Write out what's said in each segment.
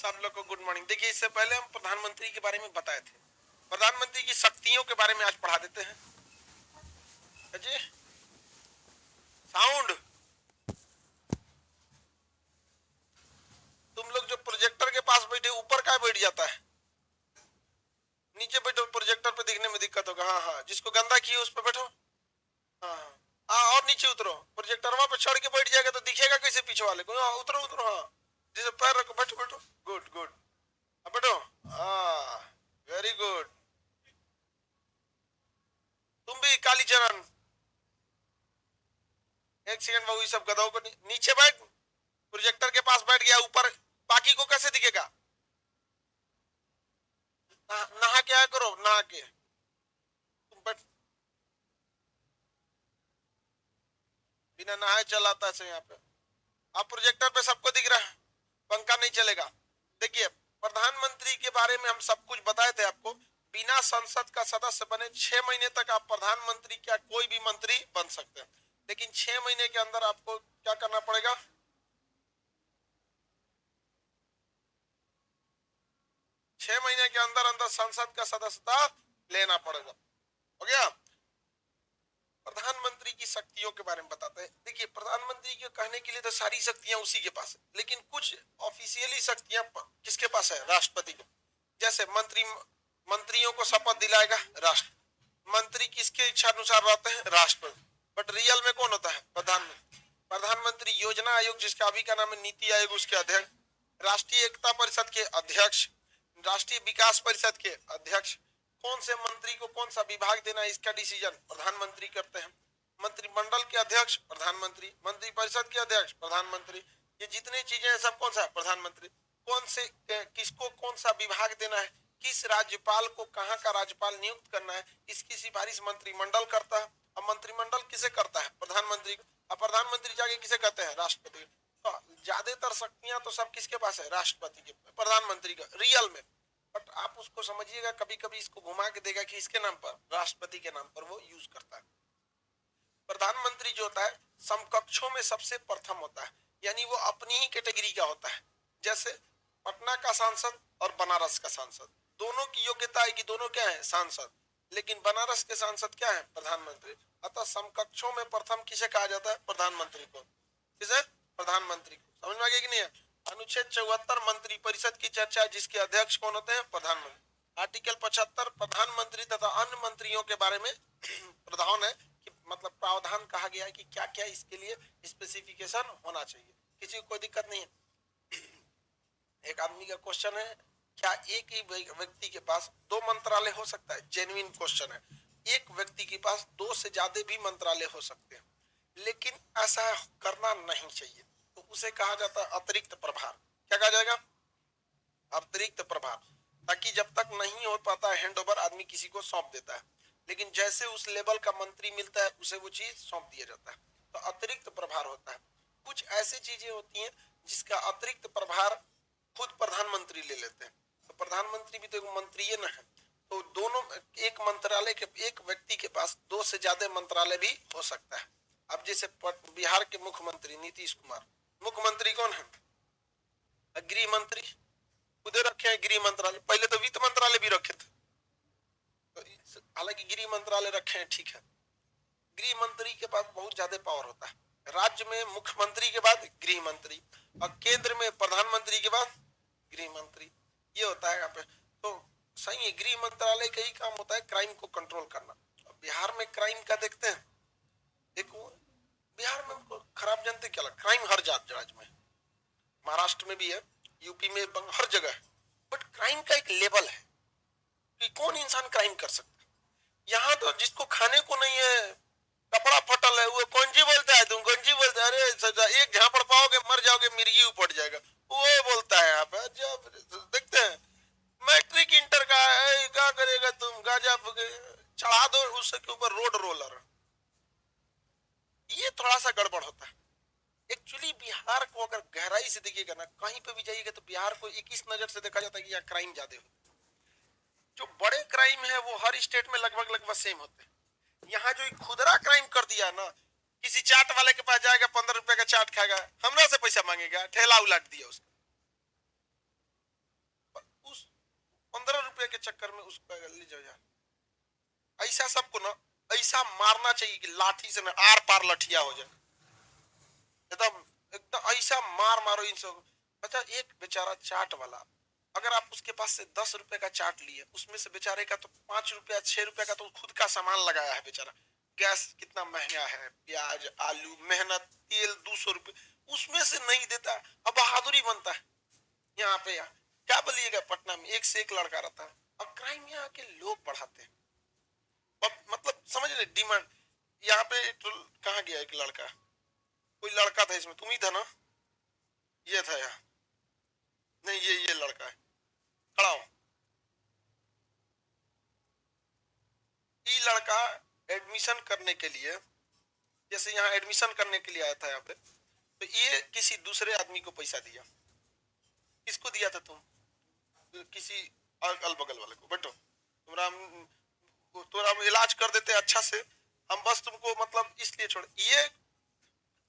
सब लोग को गुड मॉर्निंग। देखिए, इससे पहले हम प्रधानमंत्री के बारे में बताए थे, प्रधानमंत्री की शक्तियों के बारे में आज पढ़ा देते हैं जी। साउंड, तुम लोग जो प्रोजेक्टर के पास बैठे ऊपर का बैठ जाता है, नीचे बैठो, प्रोजेक्टर पे दिखने में दिक्कत होगा। हाँ हाँ, जिसको गंदा किए उस पर बैठो। हाँ हाँ, और नीचे उतरो, प्रोजेक्टर वहां पे चढ़ के बैठ जाएगा तो दिखेगा कैसे पीछे वाले को। हाँ, उतरो उतरो, हाँ, जिसे पैर रखो, बैठो बैठो, गुड गुड, बैठो। हाँ, वेरी गुड। तुम भी काली चरण, एक सेकंड बाबू, सब गधाओं को नीचे बैठ, प्रोजेक्टर के पास बैठ गया ऊपर, बाकी को कैसे दिखेगा? नहा के आया करो, नहा के तुम बैठ, बिना नहाए चलाता है यहाँ पे। आप प्रोजेक्टर पे सबको दिख रहा है, पंखा नहीं चलेगा। देखिए, प्रधानमंत्री के बारे में हम सब कुछ बताए थे आपको। बिना संसद का सदस्य बने 6 महीने तक आप प्रधानमंत्री क्या कोई भी मंत्री बन सकते हैं, लेकिन 6 महीने के अंदर आपको क्या करना पड़ेगा? 6 महीने के अंदर अंदर संसद का सदस्यता लेना पड़ेगा। हो गया? प्रधानमंत्री की शक्तियों के बारे में बताते हैं। देखिए, प्रधानमंत्री के कहने के लिए तो सारी शक्तियां उसी के पास है, लेकिन कुछ ऑफिशियली शक्तियां किसके पास है? राष्ट्रपति के। जैसे मंत्रियों को शपथ दिलाएगा राष्ट्र, मंत्री किसके इच्छा अनुसार रहते हैं? राष्ट्रपति। बट रियल में कौन होता है? प्रधानमंत्री। प्रधानमंत्री योजना आयोग, जिसका अभी का नाम है नीति आयोग, उसके अध्यक्ष, राष्ट्रीय एकता परिषद के अध्यक्ष, राष्ट्रीय विकास परिषद के अध्यक्ष, कौन से मंत्री को कौन सा विभाग देना है इसका डिसीजन प्रधानमंत्री करते हैं। मंत्रिमंडल के अध्यक्ष प्रधानमंत्री, मंत्री परिषद के अध्यक्ष प्रधानमंत्री, ये जितनी चीजें हैं सब कौन सा? प्रधानमंत्री। कौन से किसको कौन सा विभाग देना है, किस राज्यपाल को कहाँ का राज्यपाल नियुक्त करना है, इसकी सिफारिश मंत्रिमंडल करता है। अब मंत्रिमंडल किसे करता है? प्रधानमंत्री को। अब प्रधानमंत्री जाके किसे कहते हैं? राष्ट्रपति। तो ज्यादातर शक्तियां तो सब किसके पास है? राष्ट्रपति के, प्रधानमंत्री का रियल में। बट आप उसको समझिएगा, कभी कभी इसको घुमा के देगा कि इसके नाम पर, राष्ट्रपति के नाम पर वो यूज करता है। प्रधानमंत्री जो होता है समकक्षों में सबसे प्रथम होता है, यानी वो अपनी ही कैटेगरी का होता है। जैसे पटना का सांसद और बनारस का सांसद, दोनों की योग्यता है कि दोनों क्या है? सांसद। लेकिन बनारस के सांसद क्या है? प्रधानमंत्री। अतः समकक्षों में प्रथम किसे कहा जाता है? प्रधानमंत्री को। किसे? प्रधानमंत्री को। समझ में आ गया कि नहीं? अनुच्छेद 74 मंत्री परिषद की चर्चा, जिसके अध्यक्ष कौन होते हैं? प्रधानमंत्री। आर्टिकल 75 प्रधानमंत्री तथा अन्य मंत्रियों के बारे में प्रावधान है, कि मतलब प्रावधान कहा गया है कि क्या क्या इसके लिए स्पेसिफिकेशन होना चाहिए। किसी को कोई दिक्कत नहीं है। एक आदमी का क्वेश्चन है, क्या एक ही व्यक्ति के पास 2 मंत्रालय हो सकता है? जेन्युइन क्वेश्चन है। एक व्यक्ति के पास 2 से ज्यादा भी मंत्रालय हो सकते हैं, लेकिन ऐसा करना नहीं चाहिए, तो उसे कहा जाता है अतिरिक्त प्रभार। क्या कहा जाएगा? अतिरिक्त प्रभार। ताकि जब तक नहीं हो पाता है हैंड ओवर, आदमी किसी को सौंप देता है, लेकिन जैसे उस लेवल का मंत्री मिलता है उसे वो चीज सौंप दिया जाता है, तो अतिरिक्त प्रभार होता है। कुछ ऐसी चीजें होती हैं जिसका अतिरिक्त प्रभार खुद प्रधानमंत्री ले लेते हैं। तो प्रधानमंत्री भी तो एक मंत्री है ना है, तो दोनों, एक मंत्रालय के, एक व्यक्ति के पास 2 से ज्यादा मंत्रालय भी हो सकता है। अब जैसे बिहार के मुख्यमंत्री नीतीश कुमार, मुख्यमंत्री कौन है? गृह मंत्री खुदे रखे हैं गृह मंत्रालय, पहले तो वित्त मंत्रालय भी रखे थे, तो हालांकि गृह मंत्रालय रखे हैं, ठीक है। गृह मंत्री के पास बहुत ज्यादा पावर होता है। राज्य में मुख्यमंत्री के बाद गृह मंत्री, और केंद्र में प्रधानमंत्री के बाद गृह मंत्री, ये होता है यहाँ पे। तो सही है, गृह मंत्रालय का ही काम होता है क्राइम को कंट्रोल करना। बिहार में क्राइम का देखते हैं, देखो बिहार में खराब जानते क्या लगा, क्राइम हर राज्य में, महाराष्ट्र में भी है, यूपी में, हर जगह है। बट क्राइम का एक लेवल है कि कौन इंसान क्राइम कर सकता है। यहाँ तो जिसको खाने को नहीं है, कपड़ा फटल है, वो गंजी बोलता है, तुम गंजी बोलते है, अरे एक झापड़ पाओगे मर जाओगे, मिर्गी उपट जाएगा, वो बोलता है। यहाँ पे जब देखते हैं मैट्रिक इंटर का है, क्या करेगा तुम, गाजा चढ़ा दो उसके ऊपर रोड रोलर। ये थोड़ा सा गड़बड़ होता है। एक्चुअली बिहार को अगर गहराई से देखिएगा ना, कहीं पे भी जाइएगा तो बिहार को एक इस नजर से देखा जाता है कि यहाँ क्राइम ज्यादा होता है। जो बड़े क्राइम है वो हर स्टेट में लगभग सेम होते हैं। यहाँ जो खुदरा क्राइम कर दिया ना, किसी चाट वाले के पास जाएगा, 15 रुपए का चाट खाएगा, हमरा से पैसा मांगेगा, ठेला उलाट दिया उसका। 15 रुपए के चक्कर में उसका ले जाओ यार। ऐसा सबको ना ऐसा मारना चाहिए कि लाठी से ना आर पार लठिया हो जाए, एकदम एकदम ऐसा मार मारो इन सब। अच्छा एक बेचारा चाट वाला, अगर आप उसके पास से 10 रुपए का चाट लिए, उसमें से बेचारे का तो 5 रुपया 6 रुपया का तो खुद का सामान लगाया है बेचारा। गैस कितना महंगा है, प्याज आलू मेहनत तेल 200 रुपये, उसमें से नहीं देता। अब बहादुरी बनता है यहाँ पे। यहाँ क्या बोलिएगा, पटना में एक से एक लड़का रहता है और क्राइम यहाँ के लोग बढ़ाते हैं। मतलब समझ रहे डिमांड। यहाँ पे तो कहाँ गया एक लड़का, कोई लड़का था इसमें, तुम ही था ना, ये था यहाँ, नहीं ये लड़का है, खड़ा हो। ये लड़का एडमिशन करने के लिए, जैसे यहाँ एडमिशन करने के लिए आया था यहाँ पे, तो ये किसी दूसरे आदमी को पैसा दिया। किसको दिया था तुम? किसी अगल बगल वाले को, बैठो तुम्हारा तुम्हारा इलाज कर देते अच्छा से, हम बस तुमको मतलब इसलिए छोड़। ये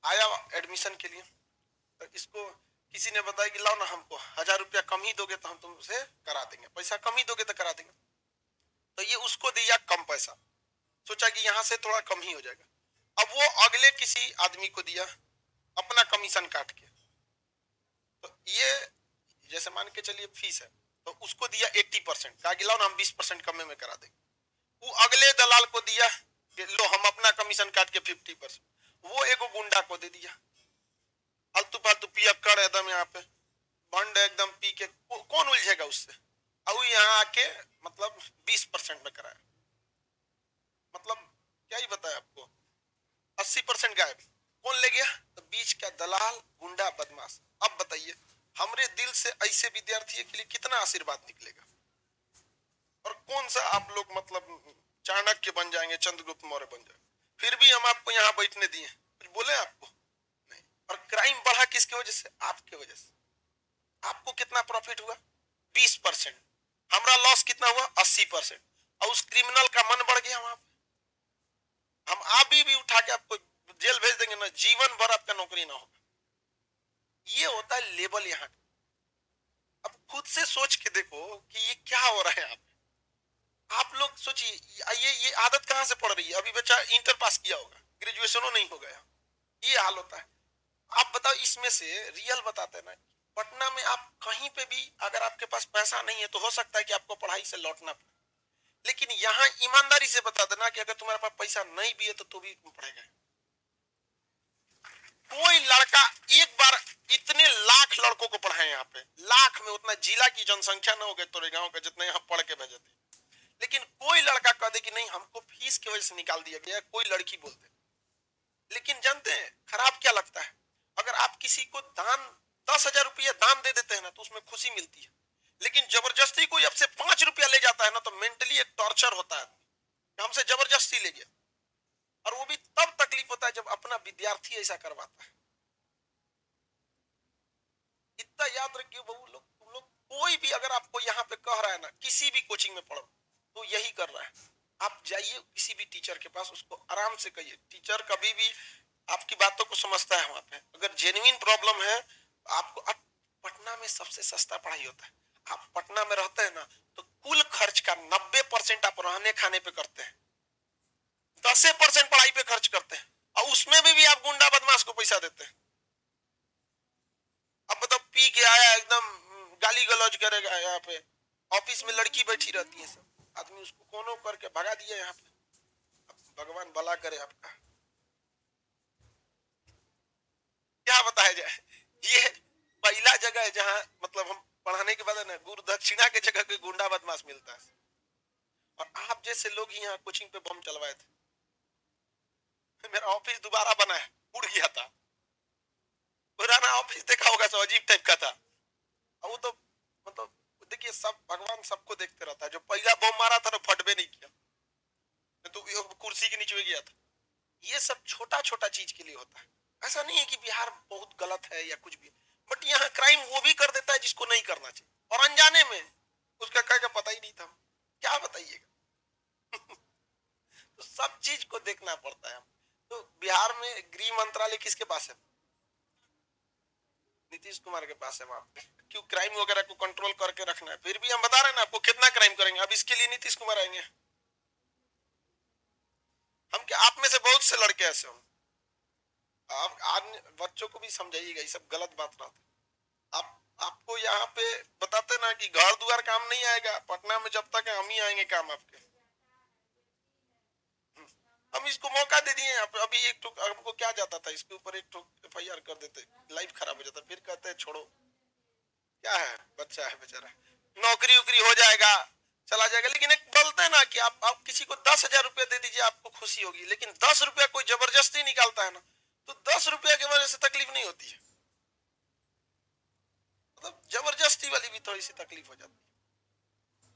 आया एडमिशन के लिए, तो इसको किसी ने बताया कि लाओ ना, हमको 1000 रुपया कम ही दोगे तो हम तुमसे करा देंगे, पैसा कम ही दोगे तो करा देंगे। तो ये उसको दिया कम पैसा, सोचा कि यहाँ से थोड़ा कम ही हो जाएगा। अब वो अगले किसी आदमी को दिया अपना कमीशन काट के। तो ये जैसे मान के चलिए फीस है, तो उसको दिया 80%, कहा कि लाओ ना हम 20% कम में करा देंगे। वो अगले दलाल को दिया कि लो हम अपना कमीशन काट के 50%, वो एगो गुंडा को दे दिया। फालतू फालतू पियक्कड़ एकदम यहाँ पे भंड एकदम पी के कौन उलझेगा उससे। अब यहाँ आके मतलब 20% में कराया, मतलब क्या ही बताया आपको, 80% गायब। कौन ले गया? तो बीच का दलाल गुंडा बदमाश। अब बताइए हमरे दिल से ऐसे विद्यार्थी के लिए कितना आशीर्वाद निकलेगा। और कौन सा आप लोग मतलब चाणक्य बन जाएंगे, चंद्रगुप्त मौर्य बन जाएंगे। फिर भी हम आपको यहाँ बैठने दिए, कुछ बोले आपको नहीं। और क्राइम बढ़ा किसकी वजह से? आपके वजह से। आपको कितना प्रॉफिट हुआ? 20%। हमारा लॉस कितना हुआ? 80%। और उस क्रिमिनल का मन बढ़ गया वहां पे। हम आप भी उठा के आपको जेल भेज देंगे ना, जीवन भर आपका नौकरी ना होगा। ये होता है लेबल यहाँ। अब खुद से सोच के देखो कि ये क्या हो रहा है। आप लोग सोचिए ये आदत कहां से पड़ रही है। अभी बच्चा इंटर पास किया होगा, ग्रेजुएशनों नहीं हो गया, ये हाल होता है। आप बताओ इसमें से रियल बताते हैं ना, पटना में आप कहीं पे भी अगर आपके पास पैसा नहीं है तो हो सकता है कि आपको पढ़ाई से लौटना पड़े, लेकिन यहाँ ईमानदारी से बता देना कि अगर तुम्हारे पास पैसा नहीं भी है तो भी तुम पढ़ेगा। कोई लड़का एक बार इतने लाख लड़कों को पढ़ाए यहाँ पे, लाख में उतना जिला की जनसंख्या ना हो गए तोरे गांव का जितने यहाँ पढ़ के भेजे थे, लेकिन कोई लड़का कह दे कि नहीं हमको फीस की वजह से निकाल दिया गया, कोई लड़की बोलते। लेकिन जानते हैं खराब क्या लगता है? अगर आप किसी को दान 10,000 रुपया दान दे देते हैं ना तो उसमें खुशी मिलती है, लेकिन जबरदस्ती कोई आपसे 5 रुपया ले जाता है ना तो मेंटली एक टॉर्चर होता है। हमसे जबरदस्ती ले गया, और वो भी तब तकलीफ होता है जब अपना विद्यार्थी ऐसा करवाता है। इतना याद रखिए बहू लोग, तुम लोग कोई भी अगर आपको यहाँ पे कह रहा है ना किसी भी कोचिंग में पढ़ो तो यही कर रहा है, आप जाइए किसी भी टीचर के पास, उसको आराम से कहिए। टीचर कभी भी आपकी बातों को समझता है। वहां पे अगर जेन्युइन प्रॉब्लम है आपको, पटना में सबसे सस्ता पढ़ाई होता है। आप पटना में रहते हैं ना तो कुल खर्च का 90% आप रहने खाने पे करते हैं, 10% पढ़ाई पे खर्च करते हैं, और उसमें भी आप गुंडा बदमाश को पैसा देते हैं। अब बताओ पी के आया एकदम गाली गलौज करेगा यहाँ पे, ऑफिस में लड़की बैठी रहती है, सब आदमी उसको कोनो करके भगा दिया यहाँ पे। भगवान भला करे आपका, क्या बताया जाए। ये पहला जगह है जहाँ मतलब हम पढ़ाने के बाद है ना गुरु दक्षिणा के जगह पे गुंडा बदमाश मिलता है। और आप जैसे लोग ही यहाँ कोचिंग पे बम चलवाए थे। मेरा ऑफिस दोबारा बना है, उड़ गया था। पुराना ऑफिस देखा होगा तो अजीब टाइप का था। वो तो मतलब देखिए सब भगवान सबको देखते रहता है। जो पहला बम मारा था ना फटबे नहीं किया, तो कुर्सी के नीचे गया था। ये सब छोटा छोटा चीज के लिए होता है। ऐसा नहीं है कि बिहार बहुत गलत है या कुछ भी, बट यहाँ क्राइम वो भी कर देता है जिसको नहीं करना चाहिए, और अनजाने में उसका क्या पता ही नहीं था, क्या बताइएगा। तो सब चीज को देखना पड़ता है। तो बिहार में गृह मंत्रालय किसके पास है? नीतीश कुमार के पास है वहां पे, क्यों क्राइम वगैरह को कंट्रोल करके रखना है। फिर भी हम बता रहे हैं ना आपको, कितना क्राइम करेंगे, अब इसके लिए नीतीश कुमार आएंगे। हम क्या, आप में से बहुत से लड़के ऐसे हों, आप आज बच्चों को भी समझाइएगा, ये सब गलत बात ना। आप आपको यहाँ पे बताते ना कि घर द्वार काम नहीं आएगा, पटना में जब तक हम ही आएंगे काम आपके। हम इसको मौका दे दिए। अभी एक तो हमको क्या जाता था, इसके ऊपर एक तो FIR कर देते, लाइफ खराब हो जाता, फिर कहते हैं छोड़ो, क्या है, बच्चा है बेचारा, नौकरी उकरी हो जाएगा, चला जाएगा। लेकिन एक बोलते हैं ना कि आप किसी को 10,000 रुपया दे दीजिए, आपको खुशी होगी, लेकिन 10 रुपया कोई जबरदस्ती निकालता है ना, तो 10 रुपया की वजह से तकलीफ नहीं होती है, मतलब जबरदस्ती वाली भी थोड़ी सी तकलीफ हो जाती है।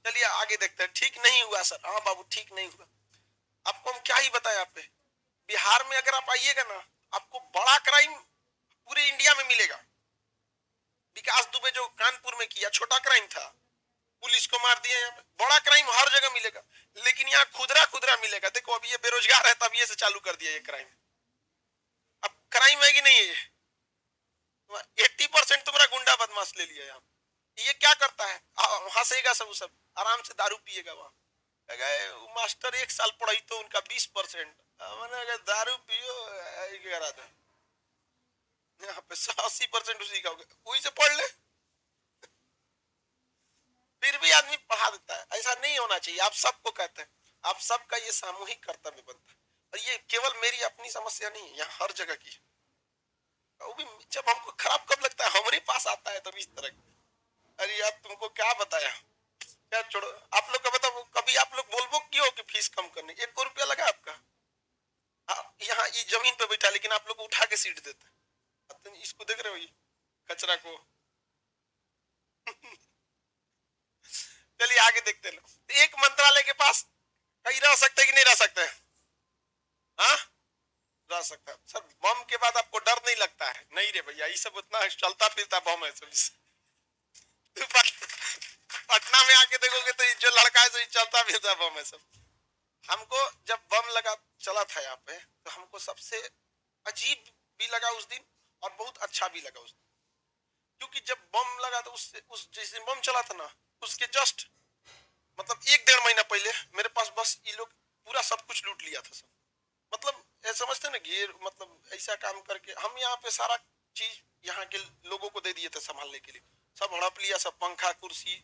चलिए आगे देखते हैं। ठीक नहीं हुआ सर, हाँ बाबू ठीक नहीं हुआ। आपको हम क्या ही बताएं, आप पे बिहार में अगर आप आइएगा ना, आपको बड़ा क्राइम पूरे इंडिया में मिलेगा। विकास दुबे जो कानपुर में किया, छोटा क्राइम था, पुलिस को मार दिया। यहाँ पे बड़ा क्राइम हर जगह मिलेगा, लेकिन यहाँ खुदरा खुदरा मिलेगा। देखो अभी ये बेरोजगार है, तब ये से चालू कर दिया ये क्राइम। अब क्राइम है कि नहीं है, 80% तुम्हारा गुंडा बदमाश ले लिया यहाँ। ये क्या करता है, हंसेगा सब आराम से दारू पिएगा वहां। मास्टर 1 साल पढ़ाई तो उनका 20%, मैंने अगर दारू पियो करा दे, यहाँ पे 80% उसी का हो गया, वही से पढ़ ले। फिर भी आदमी पढ़ा देता है, ऐसा नहीं होना चाहिए। आप सबको कहते हैं, आप सबका ये सामूहिक कर्तव्य बनता है, और ये केवल मेरी अपनी समस्या नहीं है, यहाँ हर जगह की है। वो भी जब हमको खराब कब लगता है, हमारे पास आता है तभी इस तरह। अरे यार तुमको क्या बताया, क्या छोड़ो, आप लोग का बताओ, कभी आप लोग बोलबो क्यों कि फीस कम करने, 1 रुपया लगा आपका, यहाँ ये जमीन पे बैठा, लेकिन आप लोग उठा के सीट देते। इसको देख रहे हो, ये कचरा को। चलिए आगे देखते हैं। एक मंत्रालय के पास कहीं रह सकते कि नहीं रह सकते, हाँ रह सकता है। सर बम के बाद आपको डर नहीं लगता है? नहीं रे भैया, ये सब उतना चलता फिरता बम है सब। पटना में आके देखोगे तो जो लड़का है तो चलता फिरता बम है सब। हमको जब बम लगा चला था यहाँ पे, तो हमको सबसे अजीब भी लगा उस दिन, और बहुत अच्छा भी लगा उस दिन, क्योंकि जब बम लगा तो उस जिस दिन बम चला था ना, उसके जस्ट मतलब 1-1.5 महीना पहले मेरे पास बस ये लोग पूरा सब कुछ लूट लिया था सब। मतलब समझते ना, घेर मतलब ऐसा काम करके हम यहाँ पे सारा चीज यहाँ के लोगों को दे दिए थे संभालने के लिए। सब हड़प लिया, सब पंखा कुर्सी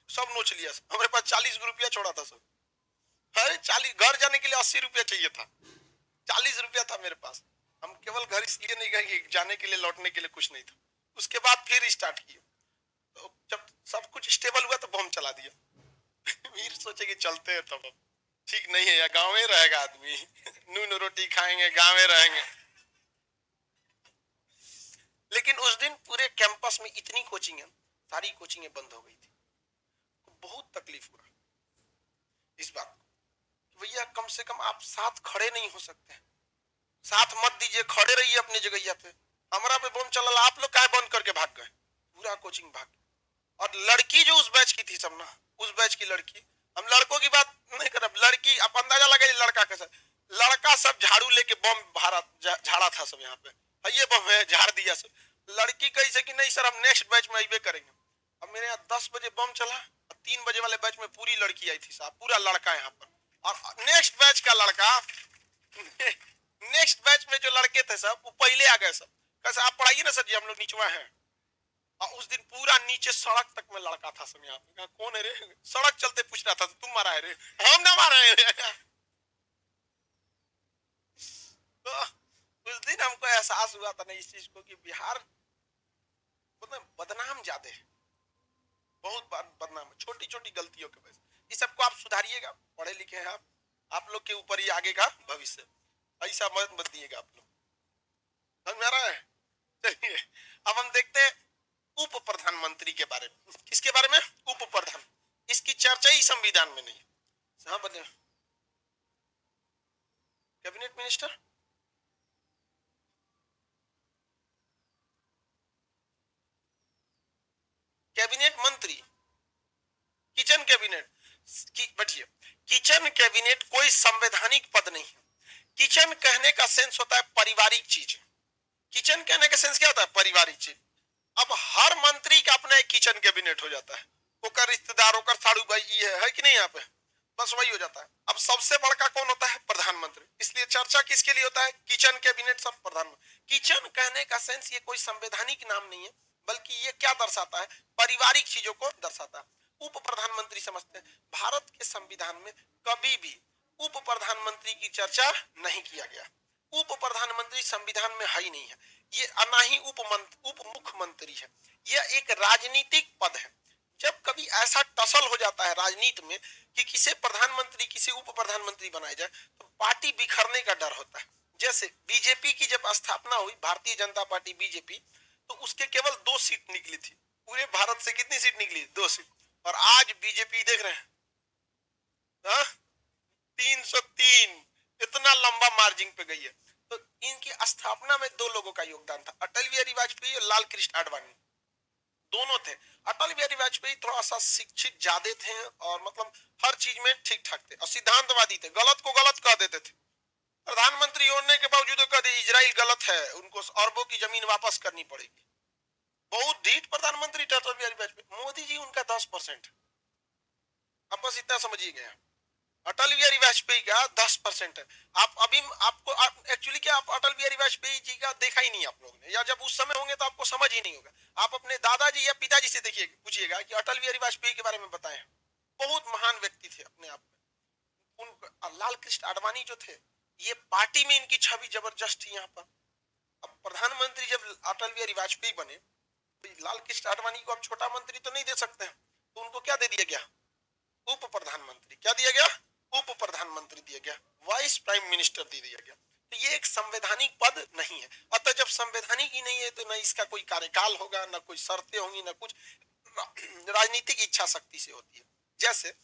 सब नोच लिया। हमारे पास 40 रुपया छोड़ा था सब। अरे 40, घर जाने के लिए 80 रुपया चाहिए था, 40 रुपया था मेरे पास। हम केवल घर इसलिए नहीं गए कि जाने के लिए, लौटने के लिए कुछ नहीं था। उसके बाद फिर स्टार्ट किए, तो जब सब कुछ स्टेबल हुआ तो बम चला दिया। फिर सोचे कि चलते हैं, तब ठीक नहीं है, या गाँव में रहेगा आदमी, नून रोटी खाएंगे, गाँव में रहेंगे। लेकिन उस दिन पूरे कैंपस में इतनी कोचिंग है, सारी कोचिंगें बंद हो गई थी। तो बहुत तकलीफ हुआ इस बात को। भैया कम से कम आप साथ खड़े नहीं हो सकते, साथ मत दीजिए, खड़े रहिए अपनी जगह पे। हमारा पे बम चला, आप लोग काहे बंद करके भाग गए, पूरा कोचिंग भाग। और लड़की जो उस बैच की थी सब ना, उस बैच की लड़की, हम लड़कों की बात नहीं कर रहे, लड़की आप अंदाजा लगाइए लड़का कैसा। लड़का सब झाड़ू लेके बम झाड़ा था सब यहाँ पे, ये बम है, झाड़ दिया सब। लड़की कैसे कि नहीं सर हम नेक्स्ट बैच में आइबे करेंगे। अब मेरे यहाँ 10 बजे बम चला, 3 बजे वाले बैच में पूरी लड़की आई थी साहब, पूरा लड़का यहाँ पर। और नेक्स्ट बैच का लड़का, नेक्स्ट बैच में जो लड़के थे सब वो पहले आ गए सब। कैसे आप पढ़ाइए ना सर जी, हम लोग नीचवा हैं। और उस दिन पूरा नीचे सड़क तक में लड़का था सब यहाँ पे। कौन है रे, सड़क चलते पूछ रहा था तुम मारा है रे, हम ना मारा है रे। तो उस दिन हमको एहसास हुआ था ना इस चीज को कि बिहार मतलब बदनाम ज्यादा है, बहुत बदनाम है, छोटी छोटी गलतियों के वजह से। इस सबको आप सुधारिएगा, पढ़े लिखे हैं आप लोग के ऊपर ही आगे का भविष्य, ऐसा मत दिएगा आप लोग, समझ में आ रहा है? चलिए अब हम देखते हैं उप प्रधानमंत्री के बारे में। किसके बारे में? उप प्रधान। इसकी चर्चा ही संविधान में नहीं। हाँ बने कैबिनेट मिनिस्टर, कैबिनेट मंत्री, किचन कैबिनेट बैठिए। किचन कैबिनेट कोई संवैधानिक पद नहीं है। किचन कहने का सेंस होता है पारिवारिक चीज। किचन कहने का सेंस क्या होता है? पारिवारिक चीज। अब हर मंत्री का अपना एक किचन कैबिनेट हो जाता है, ओकर रिश्तेदार, ओकर साड़ू भाई है कि नहीं यहाँ पे, बस वही हो जाता है। अब सबसे बड़का कौन होता है? प्रधानमंत्री। इसलिए चर्चा किसके लिए होता है? किचन कैबिनेट सब प्रधानमंत्री। किचन कहने का सेंस ये कोई संवैधानिक नाम नहीं है, बल्कि ये क्या दर्शाता है? पारिवारिक चीजों को दर्शाता है। उप प्रधानमंत्री समझते हैं, भारत के संविधान में कभी भी उप प्रधानमंत्री की चर्चा नहीं किया गया। उप प्रधानमंत्री संविधान में है ही नहीं है, ये ना ही उप मुख्यमंत्री है, यह एक राजनीतिक पद है। जब कभी ऐसा टसल हो जाता है राजनीति में कि किसे प्रधानमंत्री किसे उप प्रधानमंत्री बनाया जाए, तो पार्टी बिखरने का डर होता है। जैसे बीजेपी की जब स्थापना हुई, भारतीय जनता पार्टी बीजेपी, तो उसके केवल 2 सीट निकली थी। पूरे भारत से कितनी सीट निकली? 2 सीट। और आज बीजेपी देख रहे हैं, हाँ? 303, इतना लंबा मार्जिन पे गई है। तो इनकी स्थापना में 2 लोगों का योगदान था, अटल बिहारी वाजपेयी और लाल कृष्ण आडवाणी, दोनों थे। अटल बिहारी वाजपेयी थोड़ा सा शिक्षित ज्यादा थे और मतलब हर चीज में ठीक ठाक थे और सिद्धांतवादी थे, गलत को गलत कह देते थे। प्रधानमंत्री होने के बावजूद कह दे इजराइल गलत है, उनको अरबों की जमीन वापस करनी पड़ेगी। बहुत ढीठ प्रधानमंत्री थे अटल बिहारी वाजपेयी। मोदी जी उनका 10%। अब बस इतना समझिए गया, अटल बिहारी वाजपेयी का 10% है। आप अभी आपको एक्चुअली क्या, आप अटल बिहारी वाजपेयी जी का देखा ही नहीं आप लोगों ने, या जब उस समय होंगे तो आपको समझ ही नहीं होगा। आप अपने दादाजी या पिताजी से देखिए, पूछिएगा कि अटल बिहारी वाजपेयी के बारे में बताएं, बहुत महान व्यक्ति थे अपने आप में। लाल कृष्ण आडवाणी जो थे, ये पार्टी में इनकी छवि जबरदस्त थी यहाँ पर। अब प्रधानमंत्री जब अटल बिहारी वाजपेयी बने, तो लाल कृष्ण आडवाणी को अब छोटा मंत्री तो नहीं दे सकते हैं, तो उनको क्या दे दिया गया? उप प्रधानमंत्री। क्या दिया गया? उप प्रधानमंत्री दिया गया, वाइस प्राइम मिनिस्टर दे दिया गया। तो ये एक संवैधानिक पद नहीं है। अतः जब संवैधानिक ही नहीं है तो न इसका कोई कार्यकाल होगा, न कोई शर्तें होंगी, न कुछ, राजनीतिक इच्छा शक्ति से होती है। जैसे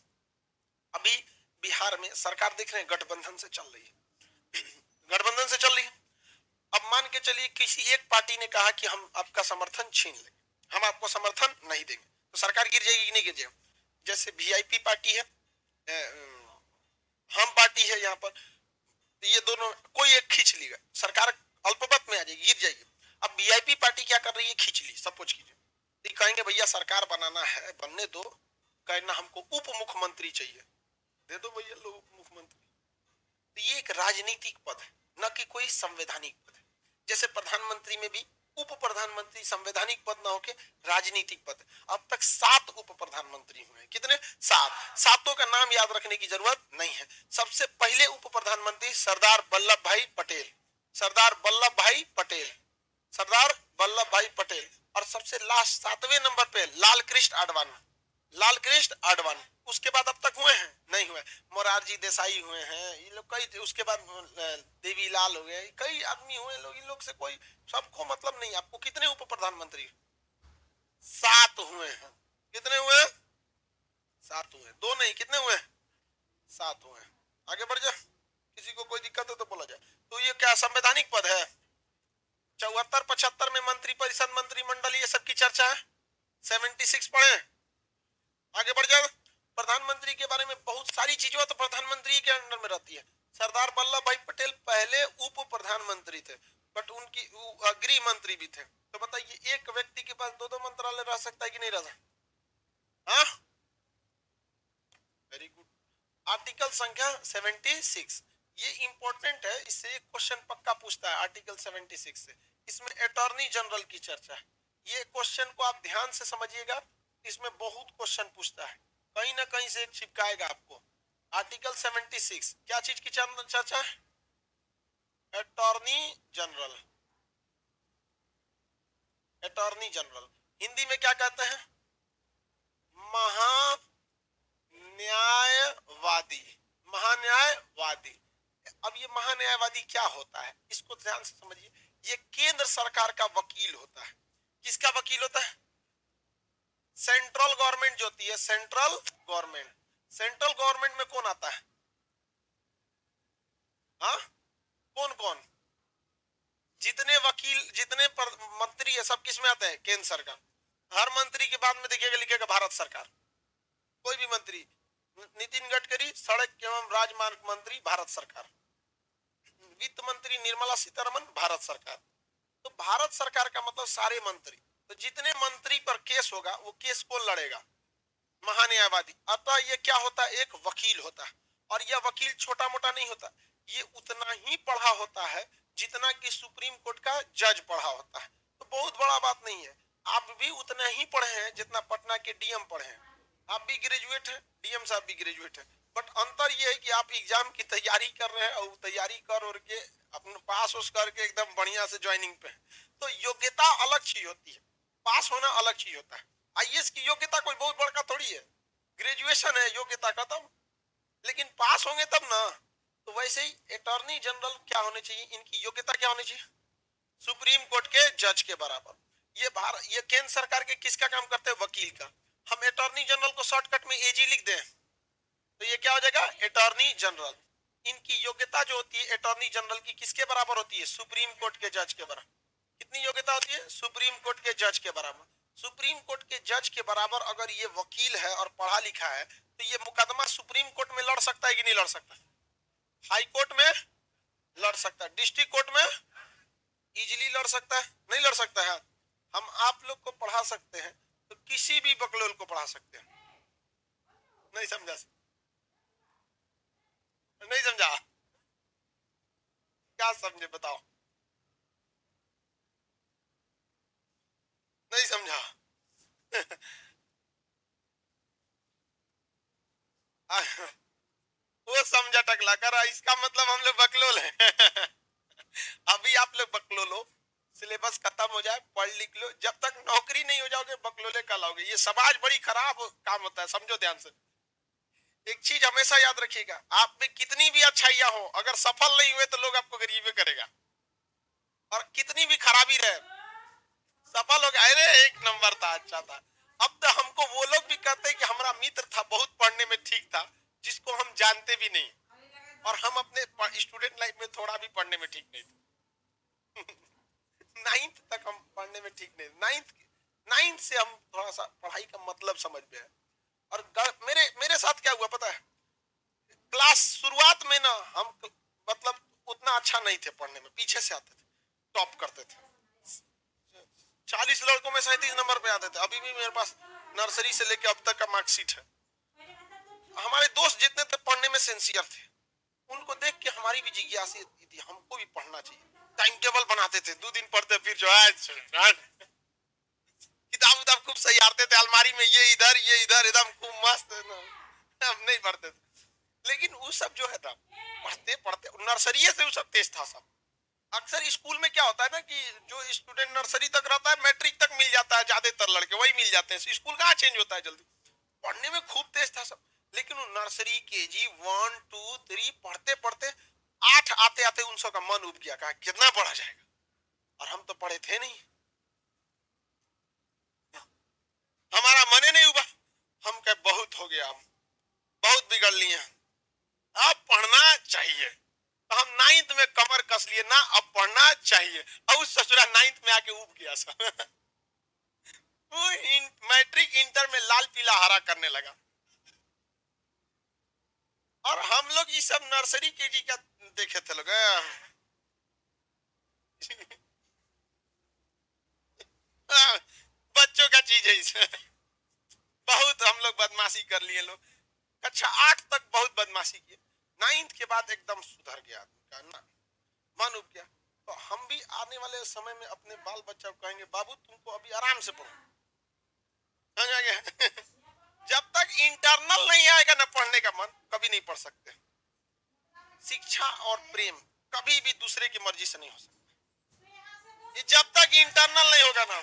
अभी बिहार में सरकार देख रहे हैं गठबंधन से चल रही है, गठबंधन से चल रही है। अब मान के चलिए किसी एक पार्टी ने कहा कि हम आपका समर्थन छीन लेंगे, हम आपको समर्थन नहीं देंगे, तो सरकार गिर जाएगी कि नहीं गिर जाएगी? जैसे वीआईपी पार्टी है, हम पार्टी है यहाँ पर, तो ये दोनों कोई एक खींच लेगा, सरकार अल्पमत में आ जाएगी, गिर जाएगी। अब वीआईपी पार्टी क्या कर रही है? खींच ली, सपोज कीजिए, तो कहेंगे भैया सरकार बनाना है, बनने दो, कहना हमको उप मुख्यमंत्री चाहिए, दे दो भैया लोग उप मुख्यमंत्री। तो ये एक राजनीतिक पद है, न कि कोई संवैधानिक पद है। जैसे प्रधानमंत्री में भी उप प्रधानमंत्री संवैधानिक पद ना होके राजनीतिक पद। अब तक 7 उप प्रधानमंत्री हुए। कितने? 7। सातों का नाम याद रखने की जरूरत नहीं है। सबसे पहले उप प्रधानमंत्री सरदार वल्लभ भाई पटेल, सरदार वल्लभ भाई पटेल, सरदार वल्लभ भाई पटेल। और सबसे लास्ट 7वें नंबर पे लाल कृष्ण आडवाणी, लाल कृष्ण आडवाणी। उसके बाद अब तक हुए हैं? नहीं हुए। मोरारजी देसाई हुए हैं, ये लोग कई, उसके बाद देवीलाल हो गए, कई आदमी हुए लोग, इन लोग से कोई सबको मतलब नहीं। आपको कितने उप प्रधानमंत्री? 7 हुए हैं। कितने हुए? 7 हुए। 2 नहीं, कितने हुए? 7 हुए। आगे बढ़ जा, किसी को कोई दिक्कत हो तो बोला जाए। तो ये क्या संवैधानिक पद है? 74-75 में मंत्री परिषद, मंत्रिमंडल, ये सब की चर्चा है। 76 पढ़े, आगे बढ़ जाए। प्रधानमंत्री के बारे में बहुत सारी चीजें तो प्रधानमंत्री के अंडर में रहती है। सरदार वल्लभ भाई पटेल पहले उप प्रधानमंत्री थे, बट उनकी गृह मंत्री भी थे। तो बताइए, एक व्यक्ति के पास 2-2 मंत्रालय रह सकता है कि नहीं रह सकता? हाँ, वेरी गुड। आर्टिकल संख्या 76, ये इंपॉर्टेंट है, इससे एक क्वेश्चन पक्का पूछता है आर्टिकल 76 से। इसमें अटॉर्नी जनरल की चर्चा है। ये क्वेश्चन को आप ध्यान से समझिएगा, इसमें बहुत क्वेश्चन पूछता है, कहीं ना कहीं से चिपकाएगा आपको। आर्टिकल 76 क्या चीज की चर्चा है? Attorney general. Attorney general Hindi में क्या कहते हैं? महान्यायवादी, महान्यायवादी। अब ये महान्यायवादी क्या होता है, इसको ध्यान से समझिए। ये केंद्र सरकार का वकील होता है। किसका वकील होता है? सेंट्रल गवर्नमेंट जो होती है, सेंट्रल गवर्नमेंट। सेंट्रल गवर्नमेंट में कौन आता है? हाँ, कौन कौन? जितने वकील, जितने मंत्री है, सब किस में आते हैं? केंद्र सरकार। हर मंत्री के बाद में देखिएगा लिखेगा भारत सरकार। कोई भी मंत्री, नितिन गडकरी सड़क एवं राजमार्ग मंत्री भारत सरकार, वित्त मंत्री निर्मला सीतारमण भारत सरकार। तो भारत सरकार का मतलब सारे मंत्री। तो जितने मंत्री पर केस होगा वो केस कौन लड़ेगा? महान्यायवादी। अतः ये क्या होता है? एक वकील होता है, और यह वकील छोटा मोटा नहीं होता, ये उतना ही पढ़ा होता है जितना कि सुप्रीम कोर्ट का जज पढ़ा होता है। तो बहुत बड़ा बात नहीं है। आप भी उतना ही पढ़े हैं जितना पटना के डीएम पढ़े हैं। आप भी ग्रेजुएट हैं, डीएम साहब भी ग्रेजुएट हैं, बट अंतर यह है कि आप एग्जाम की तैयारी कर रहे हैं और तैयारी कर के अपने पास उस करके एकदम बढ़िया से ज्वाइनिंग पे है। तो योग्यता अलग चीज होती है, पास होना अलग चीज होता है। आईएएस की योग्यता कोई बहुत बड़का थोड़ी है, ग्रेजुएशन है, योग्यता खत्म, लेकिन पास होंगे तब ना। तो वैसे ही अटॉर्नी जनरल क्या होने चाहिए, इनकी योग्यता क्या होनी चाहिए? सुप्रीम कोर्ट के जज के बराबर। ये केंद्र सरकार के किसका काम करते हैं? वकील का। हम अटॉर्नी जनरल को शॉर्टकट में एजी लिख दें तो ये क्या हो जाएगा? Attorney general. इनकी योग्यता जो होती है अटॉर्नी जनरल की किसके बराबर होती है? सुप्रीम कोर्ट के जज के बराबर। कितनी योग्यता होती है? सुप्रीम कोर्ट के जज के बराबर। सुप्रीम कोर्ट के जज के बराबर अगर ये वकील है और पढ़ा लिखा है तो ये मुकदमा सुप्रीम कोर्ट में लड़ सकता है कि नहीं लड़ सकता? हाई कोर्ट में लड़ सकता है, डिस्ट्रिक्ट कोर्ट में इजीली लड़ सकता है, नहीं लड़ सकता है? हम आप लोग को पढ़ा सकते हैं तो किसी भी बकलोल को पढ़ा सकते हैं। नहीं समझा? नहीं समझा? क्या समझे बताओ? नहीं समझा? वो समझा टकला कर, इसका मतलब हम लोग बकलोल हैं। अभी आप लोग बकलोल हो, सिलेबस खत्म हो जाए, पढ़ लिख लो, जब तक नौकरी नहीं हो जाओगे बकलोले कहलाओगे। ये समाज बड़ी खराब काम होता है, समझो ध्यान से। एक चीज हमेशा याद रखिएगा, आप में कितनी भी अच्छाइयां हो, अगर सफल नहीं हुए तो लोग आपको गरीबे करेगा, और कितनी भी खराबी रहे सफल हो गए, अरे एक नंबर था, अच्छा था। अब तो हमको वो लोग भी कहते हैं कि हमारा मित्र था, बहुत पढ़ने में ठीक था, जिसको हम जानते भी नहीं, और हम अपने स्टूडेंट लाइफ में थोड़ा भी पढ़ने में ठीक नहीं थे। नाइन्थ तक हम पढ़ने में ठीक नहीं, नाइन्थ से हम थोड़ा सा पढ़ाई का मतलब समझ में है। और मेरे मेरे साथ क्या हुआ पता है? क्लास शुरुआत में ना हम मतलब उतना अच्छा नहीं थे पढ़ने में, पीछे से आते थे, टॉप करते थे, 40 लड़कों में 37 नंबर पे आते थे। अभी भी मेरे पास नर्सरी से लेके अब तक का मार्कशीट है। हमारे दोस्त जितने थे पढ़ने में सिंसियर थे, उनको देख के हमारी भी जिज्ञासा थी, हमको भी पढ़ना चाहिए। टाइम टेबल बनाते थे, 2 दिन पढ़ते फिर जो है किताब उताब खूब सजाते थे अलमारी में, ये इधर एकदम खूब मस्त। हम नहीं पढ़ते थे, लेकिन वो सब जो है था पढ़ते पढ़ते नर्सरी से वो सब तेज था सब। अक्सर स्कूल में क्या होता है ना कि जो स्टूडेंट नर्सरी तक रहता है मैट्रिक तक मिल जाता है, ज्यादातर लड़के वही मिल जाते हैं, स्कूल कहाँ चेंज होता है जल्दी। पढ़ने में खूब तेज था सब, लेकिन वो नर्सरी केजी 1 2 3 पढ़ते पढ़ते 8 आते आते उन सब का मन उब गया, कहा कितना पढ़ा जाएगा, और हम तो पढ़े थे नहीं, हमारा मने नहीं उबा। हम कहे बहुत हो गया, हम बहुत बिगड़ लिए, अब पढ़ना चाहिए। तो हम 9th में कमर कस लिए ना, अब पढ़ना चाहिए, और उस ससुरा 9th में आके उब गया सब। मैट्रिक इंटर में लाल पीला हरा करने लगा, और हम लोग ये सब नर्सरी केजी का देखे थे लोग। बच्चों का चीज है इसे। बहुत हम लोग बदमाशी कर लिए लोग, कक्षा 8 तक बहुत बदमाशी किए, 9th के बाद एकदम सुधर गया आदमी का ना, मन उब गया। तो हम भी आने वाले समय में अपने बाल बच्चा को कहेंगे बाबू तुमको अभी आराम से पढ़ो, समझ आ गया? जब तक इंटरनल नहीं आएगा ना पढ़ने का मन, कभी नहीं पढ़ सकते। शिक्षा और प्रेम कभी भी दूसरे की मर्जी से नहीं हो सकता, ये जब तक इंटरनल नहीं होगा ना।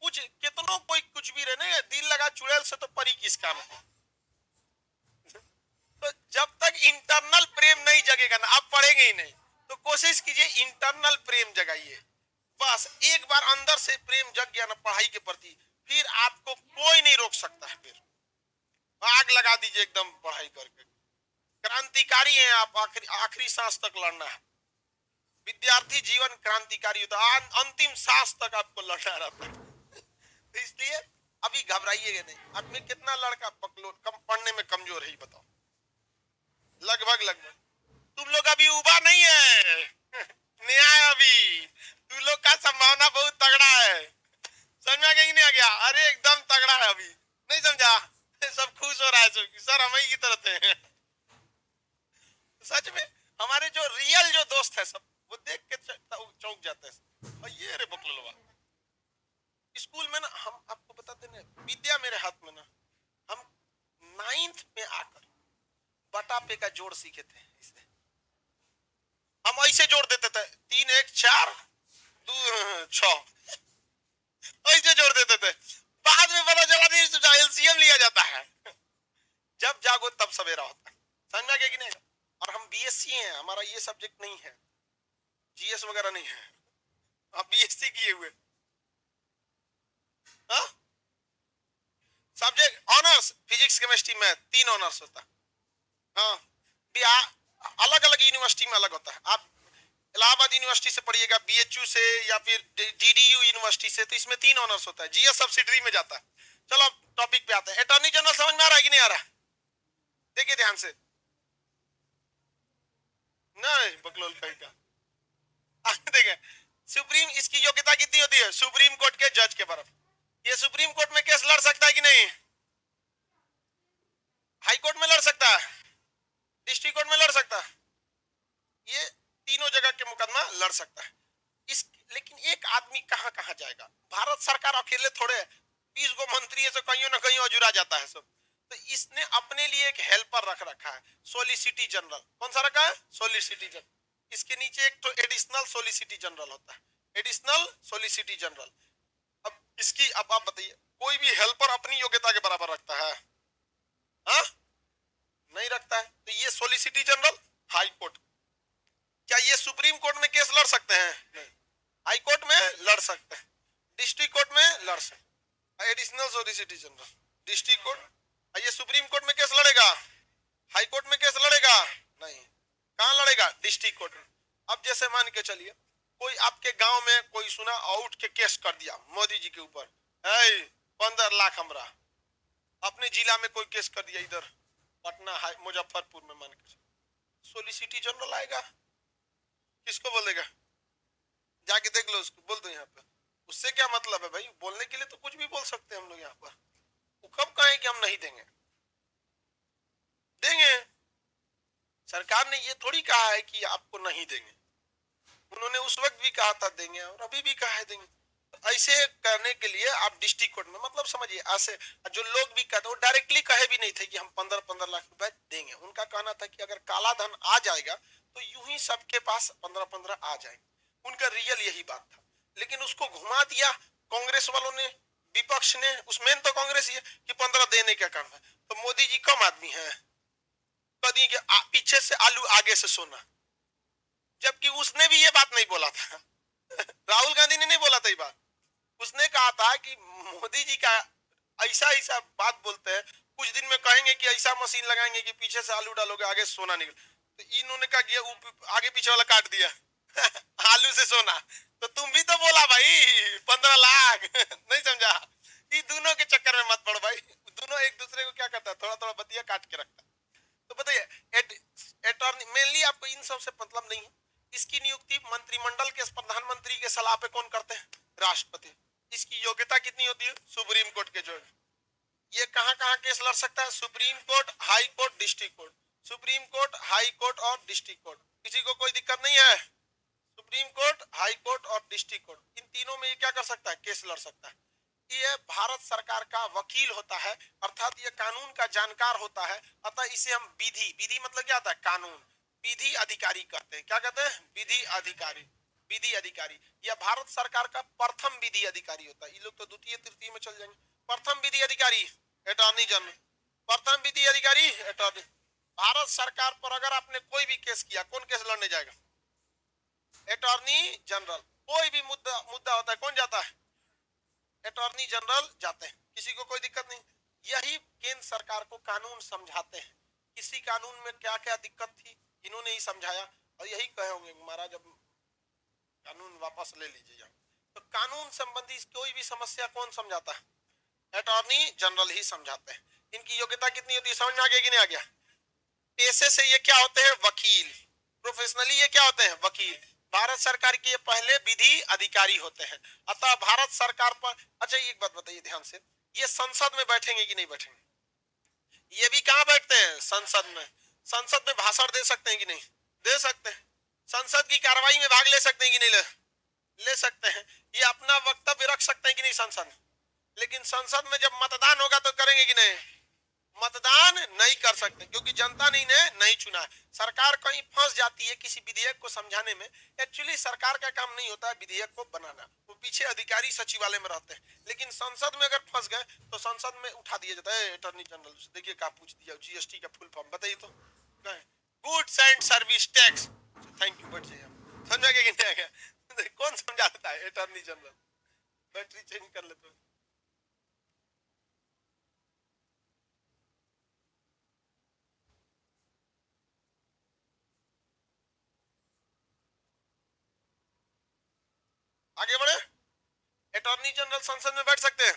कुछ कितनों कोई कुछ भी रहे, दिल लगा चुड़ैल से तो परी किस काम को। तो जब तक इंटरनल प्रेम नहीं जगेगा ना, आप पढ़ेंगे ही नहीं। तो कोशिश कीजिए इंटरनल प्रेम जगाइए, बस एक बार अंदर से प्रेम जग गया ना पढ़ाई के प्रति, फिर आपको कोई नहीं रोक सकता है, फिर आग लगा दीजिए एकदम पढ़ाई करके। क्रांतिकारी हैं आप, आखिरी आखिरी सांस तक लड़ना है। विद्यार्थी जीवन क्रांतिकारी होता है, अंतिम सांस तक आपको लड़ना रहता है। तो इसलिए अभी घबराइएगा नहीं। अब में कितना लड़का पकलो कम पढ़ने में कमजोर है बताओ? लगभग लगभग तुम लोग अभी उबा नहीं है, न्याय अभी तुम लोग का संभावना बहुत तगड़ा है। तगड़ा है अभी, नहीं समझा? सब खुश हो रहा है सर हम ही की तरह थे। सच में हमारे जो रियल जो दोस्त है सब वो देख के चौंक जाते हैं। और ये रे बकलवा स्कूल में ना, हम आपको बताते ना, विद्या मेरे हाथ में ना, हम 9th में आकर बटा पे का जोड़ सीखे थे। इसे हम ऐसे जोड़ देते थे, 3 1 4 2 6 ऐसे जोड़ देते थे। बाद में पता चला नहीं एलसीएम लिया जाता है। जब जागो तब सवेरा होता है, समझ में कि नहीं? और हम बीएससी हैं, हमारा ये सब्जेक्ट नहीं है, जीएस वगैरह नहीं है, आप बीएससी किए हुए। हाँ सब्जेक्ट ऑनर्स फिजिक्स केमिस्ट्री में 3 ऑनर्स होता है। हाँ बिहार अलग अलग यूनिवर्सिटी में अलग होता है। आप इलाहाबाद यूनिवर्सिटी से पढ़िएगा, बीएचयू से या फिर डीडीयू यूनिवर्सिटी से, तो इसमें 3 ऑनर्स होता है, जीएस सब्सिडरी में जाता है। चलो टॉपिक पे आते हैं। अटॉर्नी जनरल समझ में आ रहा है कि नहीं आ रहा? देखिए ध्यान से, नहीं बकलोल कहीं का देखिए, सुप्रीम इसकी योग्यता कितनी होती है? सुप्रीम कोर्ट के जज के बराबर। ये सुप्रीम कोर्ट में केस लड़ सकता है कि नहीं? हाई कोर्ट में लड़ सकता है, डिस्ट्रिक्ट कोर्ट में लड़ सकता है, ये तीनों जगह के मुकदमा लड़ सकता है। इस लेकिन एक आदमी कहां कहां जाएगा? भारत सरकार अकेले थोड़े 20 गो मंत्री है, तो कहीं ना कहीं अजुरा जाता है सब। तो इसने अपने लिए एक हेल्पर रख रखा है, सोलिसिटी जनरल। कौन सा रखा है? सोलिसिटी जनरल। इसके नीचे एक तो एडिशनल सोलिसिटी जनरल होता है, एडिशनल सोलिसिटी जनरल। अब इसकी, अब आप बताइए, कोई भी हेल्पर अपनी योग्यता के बराबर रखता है? हाँ नहीं रखता है। तो ये सोलिसिटी जनरल हाई कोर्ट, क्या ये सुप्रीम कोर्ट में केस लड़ सकते हैं? नहीं। हाई कोर्ट में लड़ सकते हैं, डिस्ट्रिक्ट कोर्ट में लड़ सकते हैं, एडिशनल सोलिसिटी जनरल डिस्ट्रिक्ट कोर्ट। ये सुप्रीम कोर्ट में केस लड़ेगा? हाई कोर्ट में केस लड़ेगा? नहीं। कहां लड़ेगा? डिस्ट्रिक्ट कोर्ट में। अब जैसे मान के चलिए, कोई आपके गांव में कोई सुना और उठ के केस कर दिया मोदी जी के ऊपर, 15 लाख हमरा। अपने जिला में कोई केस कर दिया, इधर पटना मुजफ्फरपुर में, मान के सोलिसिटी जनरल आएगा, किसको बोलेगा? जाके देख लो उसको, बोल दो यहाँ पे। उससे क्या मतलब है भाई? बोलने के लिए तो कुछ भी बोल सकते हैं हम लोग यहाँ पर। वो कब कहें कि हम नहीं देंगे? देंगे। सरकार ने ये थोड़ी कहा है कि आपको नहीं देंगे, उन्होंने उस वक्त भी कहा था देंगे और अभी भी कहा है देंगे। तो ऐसे करने के लिए आप डिस्ट्रिक्ट कोर्ट में, मतलब समझिए ऐसे जो लोग भी कहते, वो डायरेक्टली कहे भी नहीं थे कि हम 15-15 लाख रुपए देंगे। उनका कहना था कि अगर काला धन आ जाएगा तो यूं ही सबके पास 15-15 आ जाएंगे। उनका रियल यही बात था, लेकिन उसको घुमा दिया कांग्रेस वालों ने, विपक्ष ने। उसमें तो कांग्रेस ये कि 15 देने का काम है। तो मोदी जी कम आदमी है, कदी के पीछे से आलू आगे से सोना। जबकि उसने भी ये बात नहीं बोला था राहुल गांधी ने नहीं बोला था ये बात। उसने कहा था कि मोदी जी का ऐसा ऐसा बात बोलते हैं, कुछ दिन में कहेंगे कि ऐसा मशीन लगाएंगे कि पीछे से आलू डालोगे आगे से सोना निकल। तो इन्होंने कहा कि आगे पीछे वाला काट दिया आलू से सोना। तो तुम भी तो बोला भाई 15 लाख नहीं समझा? ये दोनों के चक्कर में मत पड़ो भाई, दोनों एक दूसरे को क्या करता है, थोड़ा थोड़ा बतिया काट के रखता है। तो बताइए, अटॉर्नी मेनली आपको इन सब से मतलब नहीं है। इसकी नियुक्ति मंत्रिमंडल के प्रधानमंत्री के सलाह पे कौन करते हैं? राष्ट्रपति। इसकी योग्यता कितनी होती है? सुप्रीम कोर्ट के जज। ये कहां कहां केस लड़ सकता है? Supreme court, high court, district court. Supreme court, high court और डिस्ट्रिक्ट कोर्ट। किसी को कोई दिक्कत नहीं है? सुप्रीम कोर्ट, हाई कोर्ट और डिस्ट्रिक्ट कोर्ट, इन तीनों में ये क्या कर सकता है? केस लड़ सकता है। ये भारत सरकार का वकील होता है, अर्थात ये कानून का जानकार होता है। अतः इसे हम विधि, विधि मतलब क्या होता है? कानून। विधि अधिकारी कहते हैं। क्या कहते हैं? विधि अधिकारी। विधि अधिकारी यह भारत सरकार का प्रथम विधि अधिकारी होता है। ये लोग तो द्वितीय तृतीय में चल जाएंगे। प्रथम विधि अधिकारी अटॉर्नी जनरल। प्रथम विधि अधिकारी अटॉर्नी। भारत सरकार पर अगर आपने कोई भी केस किया, कौन केस लड़ने जाएगा? Attorney general. कोई भी मुद्दा होता है, कौन जाता है? अटॉर्नी जनरल जाते हैं। किसी को कोई दिक्कत नहीं। यही केंद्र सरकार को कानून समझाते हैं। किसी कानून में क्या क्या दिक्कत थी, इन्होंने ही समझाया और यही कहे होंगे महाराज अब कानून वापस ले लीजिए। तो कानून संबंधी कोई भी समस्या कौन समझाता है? अटॉर्नी जनरल ही समझाते हैं। इनकी योग्यता कितनी होती है? समझ में आ गया कि नहीं आ गया? पेशे से ये क्या होते हैं? वकील। प्रोफेशनली ये क्या होते हैं? वकील। भारत सरकार के ये पहले विधि अधिकारी होते हैं। अतः भारत सरकार पर, अच्छा एक बात बताइए ध्यान से, ये संसद में बैठेंगे कि नहीं बैठेंगे? ये भी कहां बैठते हैं? संसद में। संसद में भाषण दे सकते हैं कि नहीं? दे सकते हैं। संसद की कार्रवाई में भाग ले सकते हैं कि नहीं? ले सकते हैं। ये अपना वक्तव्य रख सकते हैं कि नहीं संसद में? लेकिन संसद में जब मतदान होगा तो करेंगे कि नहीं? मतदान नहीं कर सकते, क्योंकि जनता ने नहीं चुना है। सरकार कहीं फंस जाती है किसी विधेयक को समझाने में। एक्चुअली सरकार का काम नहीं होता है विधेयक को बनाना, वो पीछे अधिकारी सचिवालय में रहते हैं। लेकिन संसद में अगर फंस गए तो संसद में उठा दिया जाता है अटॉर्नी जनरल से, देखिए क्या पूछ दिया, जीएसटी का फुल फॉर्म बताइए तो। Goods and service tax. Thank you, बैठ जाइए। समझा गया कि नहीं गया? कौन समझाता है? Attorney general. बैटरी चेंज कर लेते। आगे बढ़े। अटॉर्नी जनरल संसद में बैठ सकते हैं,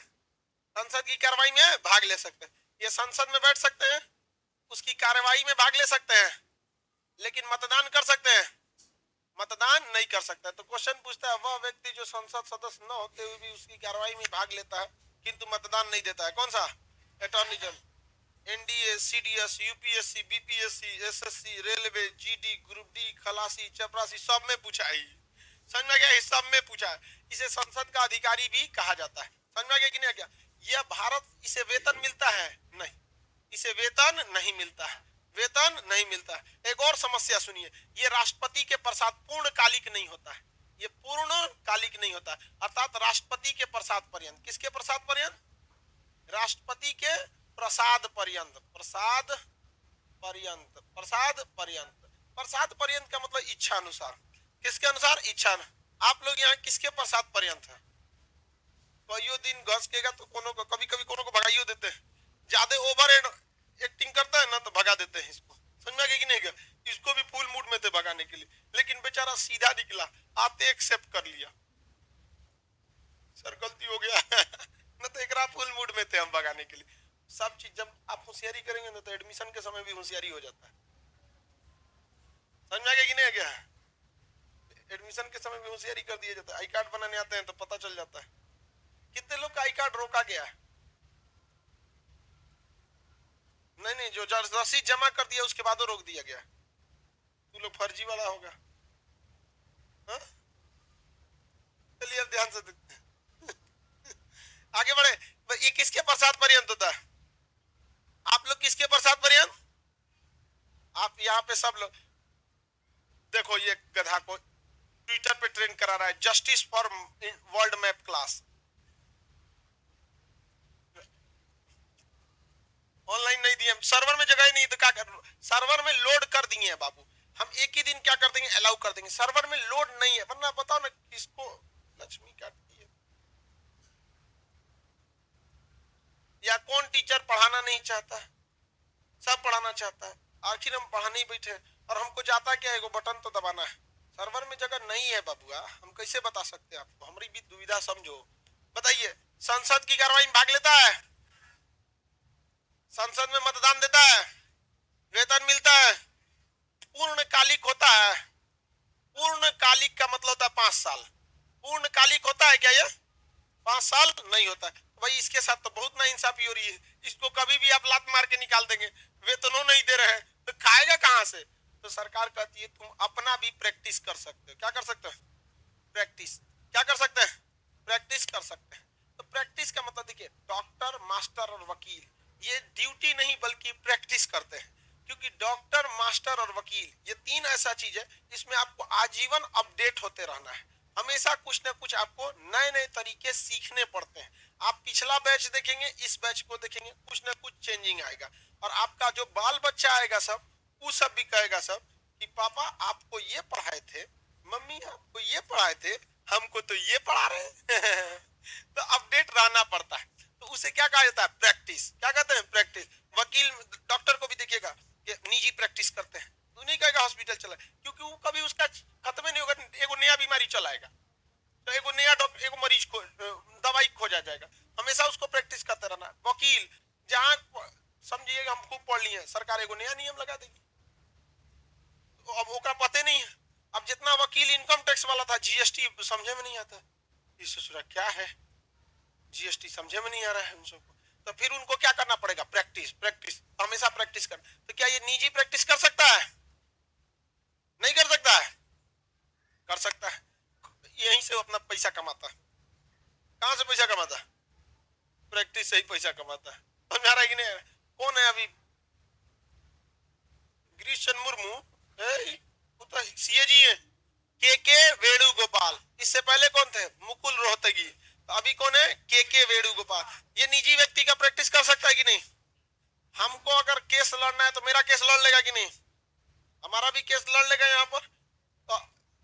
संसद की कार्रवाई में भाग ले सकते हैं। ये संसद में बैठ सकते हैं, उसकी कार्रवाई में भाग ले सकते हैं, लेकिन मतदान कर सकते हैं? मतदान नहीं कर सकता। तो क्वेश्चन पूछता है वह व्यक्ति जो संसद सदस्य न होते हुए भी उसकी कार्रवाई में भाग लेता है किंतु मतदान नहीं देता है, कौन सा? Attorney general. NDA, CDS, UPSC, BPSC, SSC, railway, GD, group D, खलासी, चपरासी, सब में पूछा है। समझ में गया? सब में पूछा है। इसे संसद का अधिकारी भी कहा जाता है। समझ में गया कि नहीं गया? यह भारत, इसे वेतन मिलता है? नहीं, इसे वेतन नहीं मिलता है, वेतन नहीं मिलता है। एक और समस्या सुनिए, ये राष्ट्रपति के प्रसाद पूर्णकालिक नहीं होता है, ये पूर्णकालिक नहीं होता है, अर्थात राष्ट्रपति के प्रसाद पर्यंत। किसके प्रसाद पर्यंत? राष्ट्रपति के प्रसाद पर्यंत। प्रसाद पर्यंत, प्रसाद पर्यंत। प्रसाद पर्यंत का मतलब इच्छा अनुसार। किसके अनुसार? इच्छा। आप लोग यहाँ किसके प्रसाद पर्यंत है? कईयों दिन घसकेगा तो कोनो को, कभी कभी कोनो को भगाइयो देते हैं, ज्यादा ओवर एक्टिंग करता है ना तो भगा देते हैं इसको। समझ में आ गया कि नहीं? इसको भी फुल मूड में थे भगाने के लिए, लेकिन बेचारा सीधा निकला, आते एक्सेप्ट कर लिया, सर गलती हो गया न तो एक फुल मूड में थे हम भगाने के लिए। सब चीज जब आप होशियारी करेंगे ना तो एडमिशन के समय भी होशियारी हो जाता है। समझ में आ गया कि नहीं? गया एडमिशन के समय भी होशियारी कर दिया जाता है। आई कार्ड बनाने आते हैं तो पता चल जाता है। कितने लोग का आई कार्ड रोका गया है? नहीं, जो रसीद जमा कर दिया उसके बाद रोक दिया गया। तू लोग फर्जी वाला होगा। चलिए अब ध्यान से देखते हैं आगे बढ़े। ये किसके प्रसाद पर्यंत होता है? आप लोग किसके प्रसाद पर्यंत? आप यहाँ पे सब लोग देखो, ये गधा को ट्विटर पे ट्रेंड करा रहा है, justice for world map class. Online नहीं दिए, सर्वर में जगह ही नहीं, तो क्या कर, सर्वर में लोड कर दिए हैं बाबू। हम एक ही दिन क्या कर देंगे, अलाउ कर देंगे। सर्वर में लोड नहीं है, वरना बताओ ना किसको लक्ष्मी काटती है, या कौन टीचर पढ़ाना नहीं चाहता है? सब पढ़ाना चाहता है। आखिर हम पढ़ाने ही बैठे हैं, और हमको जाता क्या है, बटन तो दबाना है। सर्वर में जगह नहीं है बाबूआ, हम कैसे बता सकते हैं आपको? हमारी भी दुविधा समझो। बताइए, संसद की कार्रवाई में भाग लेता है, संसद में मतदान देता है, वेतन मिलता है, पूर्णकालिक होता है। पूर्णकालिक का मतलब होता है 5 साल। पूर्णकालिक होता है क्या ये? 5 साल नहीं होता है। भाई इसके साथ तो बहुत नाइंसाफी हो रही है। इसको कभी भी आप लात मार के निकाल देंगे, वेतनों नहीं दे रहे हैं तो खाएगा कहां से? तो सरकार कहती है तुम अपना भी प्रैक्टिस कर सकते हो। क्या कर सकते हो? प्रैक्टिस। क्या कर सकते हैं? प्रैक्टिस कर सकते हैं। तो प्रैक्टिस का मतलब देखिए, डॉक्टर, मास्टर और वकील ये ड्यूटी नहीं बल्कि प्रैक्टिस करते हैं। क्योंकि डॉक्टर, मास्टर और वकील ये तीन ऐसा चीज है जिसमें आपको आजीवन अपडेट होते रहना है। हमेशा कुछ ना कुछ आपको नए नए तरीके सीखने पड़ते हैं। आप पिछला बैच देखेंगे, इस बैच को देखेंगे, कुछ ना कुछ चेंजिंग आएगा। और आपका जो बाल बच्चा आएगा सब, वो सब भी कहेगा सब कि पापा आपको ये पढ़ाए थे, मम्मी आपको ये पढ़ाए थे, हमको तो ये पढ़ा रहे तो अपडेट रहना पड़ता है। तो उसे क्या कहा जाता है? प्रैक्टिस। क्या कहते हैं? प्रैक्टिस। वकील, डॉक्टर को भी देखिएगा कि निजी प्रैक्टिस करते हैं, तो नहीं कहेगा हॉस्पिटल चला, क्योंकि वो कभी उसका खत्म ही नहीं होगा। एगो नया बीमारी चला आएगा तो एगो नया डॉक्टर, एगो मरीज को दवाई खोजा जाएगा। हमेशा उसको प्रैक्टिस करते रहना। वकील, जहां समझिएगा हम खूब पढ़ लिए, सरकार एगो नया नियम लगा देगी, अब ओकरा पते नहीं है। अब जितना वकील इनकम टैक्स वाला था, जीएसटी समझे में नहीं आता, ये ससुरा क्या है, जीएसटी समझे में नहीं आ रहा है उन सबको। तो फिर उनको क्या करना पड़ेगा? प्रैक्टिस, प्रैक्टिस, हमेशा प्रैक्टिस कर। तो क्या ये निजी प्रैक्टिस कर सकता है? नहीं कर सकता है? कर सकता है। यहीं से वो अपना पैसा कमाता है। कहां से पैसा कमाता है? प्रैक्टिस से ही पैसा कमाता है। समझ आ रहा है कि नहीं? कौन है अभी? गिरीश चंद्र मुर्मू तो सीएजी है। के वेणुगोपाल। इससे पहले कौन थे? मुकुल रोहतगी। तो अभी कौन है? के वेणुगोपाल। ये निजी व्यक्ति का प्रैक्टिस कर सकता है कि नहीं? हमको अगर केस लड़ना है तो मेरा केस लड़ लेगा कि नहीं? हमारा भी केस लड़ लेगा यहाँ पर। तो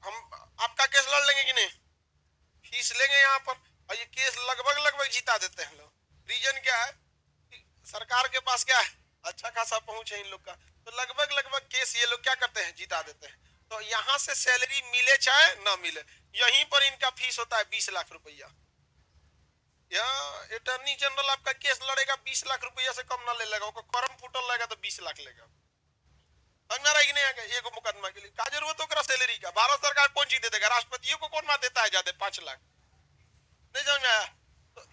हम आपका केस लड़ लेंगे कि नहीं? फीस लेंगे यहाँ पर, और ये केस लगभग लगभग जीता देते हैं लोग। रीजन क्या है? सरकार के पास क्या है? अच्छा खासा पहुंच है इन लोग का। तो लगभग लगभग केस ये लोग क्या करते हैं? जीता देते हैं। तो यहाँ से सैलरी मिले चाहे ना मिले, यहीं पर इनका फीस होता है 20 लाख रुपया। यहाँ अटॉर्नी जनरल आपका केस लड़ेगा 20 लाख रुपया से कम ना ले लेगा। करम फुटल लेगा तो 20 लाख लेगा। समझ में आ रहा है कि नहीं? एगो मुकदमा के लिए क्या जरूरत होगा सैलरी का? भारत सरकार कौन चीज दे देगा? राष्ट्रपतियों को कौन देता है ज्यादा? 5 लाख। नहीं समझ में आया? तो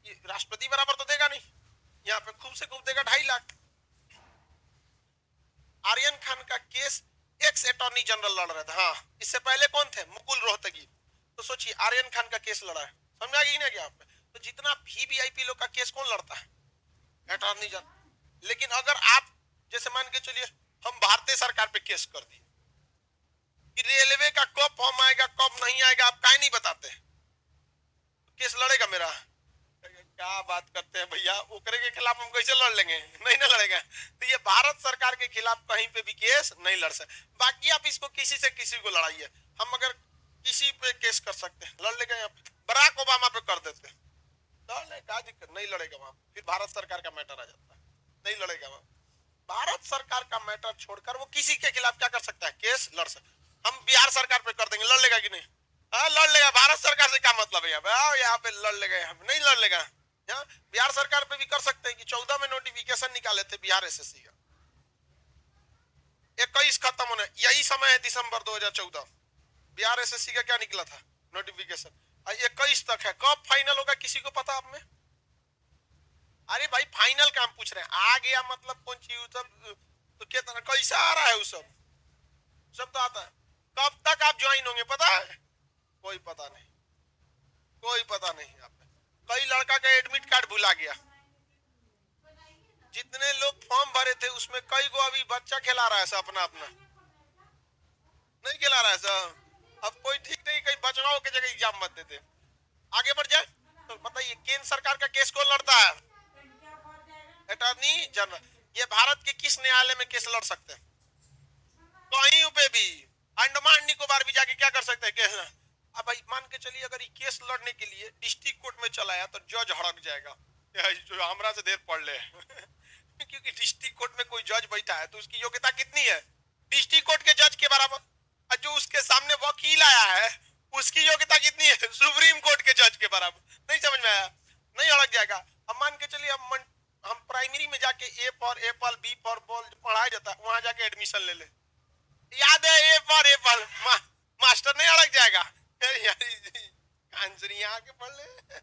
ये राष्ट्रपति बराबर तो देगा नहीं। यहाँ पे खूब से खूब देगा 2.5 लाख। आर्यन खान का केस एक्स अटॉर्नी जनरल लड़ रहे थे। हाँ, इससे पहले कौन थे? मुकुल रोहतगी। तो सोचिए आर्यन खान का केस लड़ा है। समझा गई ना क्या आप? तो जितना वीवीआईपी लोग का केस कौन लड़ता है? Attorney general. लेकिन अगर आप जैसे मान के चलिए हम भारतीय सरकार पे केस कर दिए कि रेलवे का कब फॉर्म आएगा कब नहीं आएगा, आप काहे नहीं बताते? केस लड़ेगा मेरा? क्या बात करते हैं भैया, ओकरे के खिलाफ हम कैसे लड़ लेंगे? नहीं ना लड़ेगा। तो ये भारत सरकार के खिलाफ कहीं पे भी केस नहीं लड़ सकते। बाकी आप इसको किसी से किसी को लड़ाइए, हम अगर किसी पे केस कर सकते हैं, लड़ लेगा। यहाँ पे बराक ओबामा पे कर देते हैं, क्या दिक्कत? नहीं लड़ेगा वहां। फिर भारत सरकार का मैटर आ जाता है, नहीं लड़ेगा वहां। भारत सरकार का मैटर छोड़कर वो किसी के खिलाफ क्या कर सकता है? केस लड़ सकता। हम बिहार सरकार पे कर देंगे, लड़ लेगा कि नहीं? हाँ लड़ लेगा। भारत सरकार से क्या मतलब है? यहाँ पे लड़ लेगा, यहाँ पे नहीं लड़ लेगा। यहाँ बिहार सरकार पे भी कर सकते हैं कि 14 में नोटिफिकेशन निकाले थे बिहार एसएससी का, 21 खत्म होने यही समय है दिसंबर 2014। बिहार एसएससी का क्या निकला था नोटिफिकेशन? 21 तक है। कब फाइनल होगा किसी को पता आप में? अरे भाई फाइनल का हम पूछ रहे हैं, आ गया मतलब कौन चीज सब तो क्या तरह कैसा आ रहा है? वो सब सब तो आता है। कब तक आप ज्वाइन होंगे पता है? कोई पता नहीं, कोई पता नहीं। आप कई लड़का का एडमिट कार्ड भुला गया। जितने लोग फॉर्म भरे थे उसमें कई को अभी बच्चा खिला रहा है सब अपना अपना, नहीं खिला रहा है सब। अब कोई ठीक नहीं, कहीं बचवाओ की जगह एग्जाम मत देते। आगे बढ़ जाए तो बताइए केंद्र सरकार का केस कौन लड़ता है? Attorney general. ये भारत के किस न्यायालय में केस लड़ सकते हैं? कहीं पे भी। अंडमान निकोबार भी जाके क्या कर सकते हैं? केस। अब भाई मान के चलिए अगर ये केस लड़ने के लिए डिस्ट्रिक्ट कोर्ट में चलाया तो जज हड़क जाएगा, जो हमरा से देर पढ़ ले क्योंकि डिस्ट्रिक्ट कोर्ट में कोई जज बैठा है तो उसकी योग्यता कितनी है? डिस्ट्रिक्ट कोर्ट के जज के बराबर। और जो उसके सामने वकील आया है उसकी योग्यता कितनी है? सुप्रीम कोर्ट के जज के बराबर। नहीं समझ में आया? नहीं हड़क जाएगा। अब मान के चलिए हम प्राइमरी में जाके A for apple, B for ball पढ़ाया जाता है, वहां जाके एडमिशन ले ले। याद है ए फॉर एप्पल? मास्टर नहीं हड़क जाएगा? आके पढ़ ले।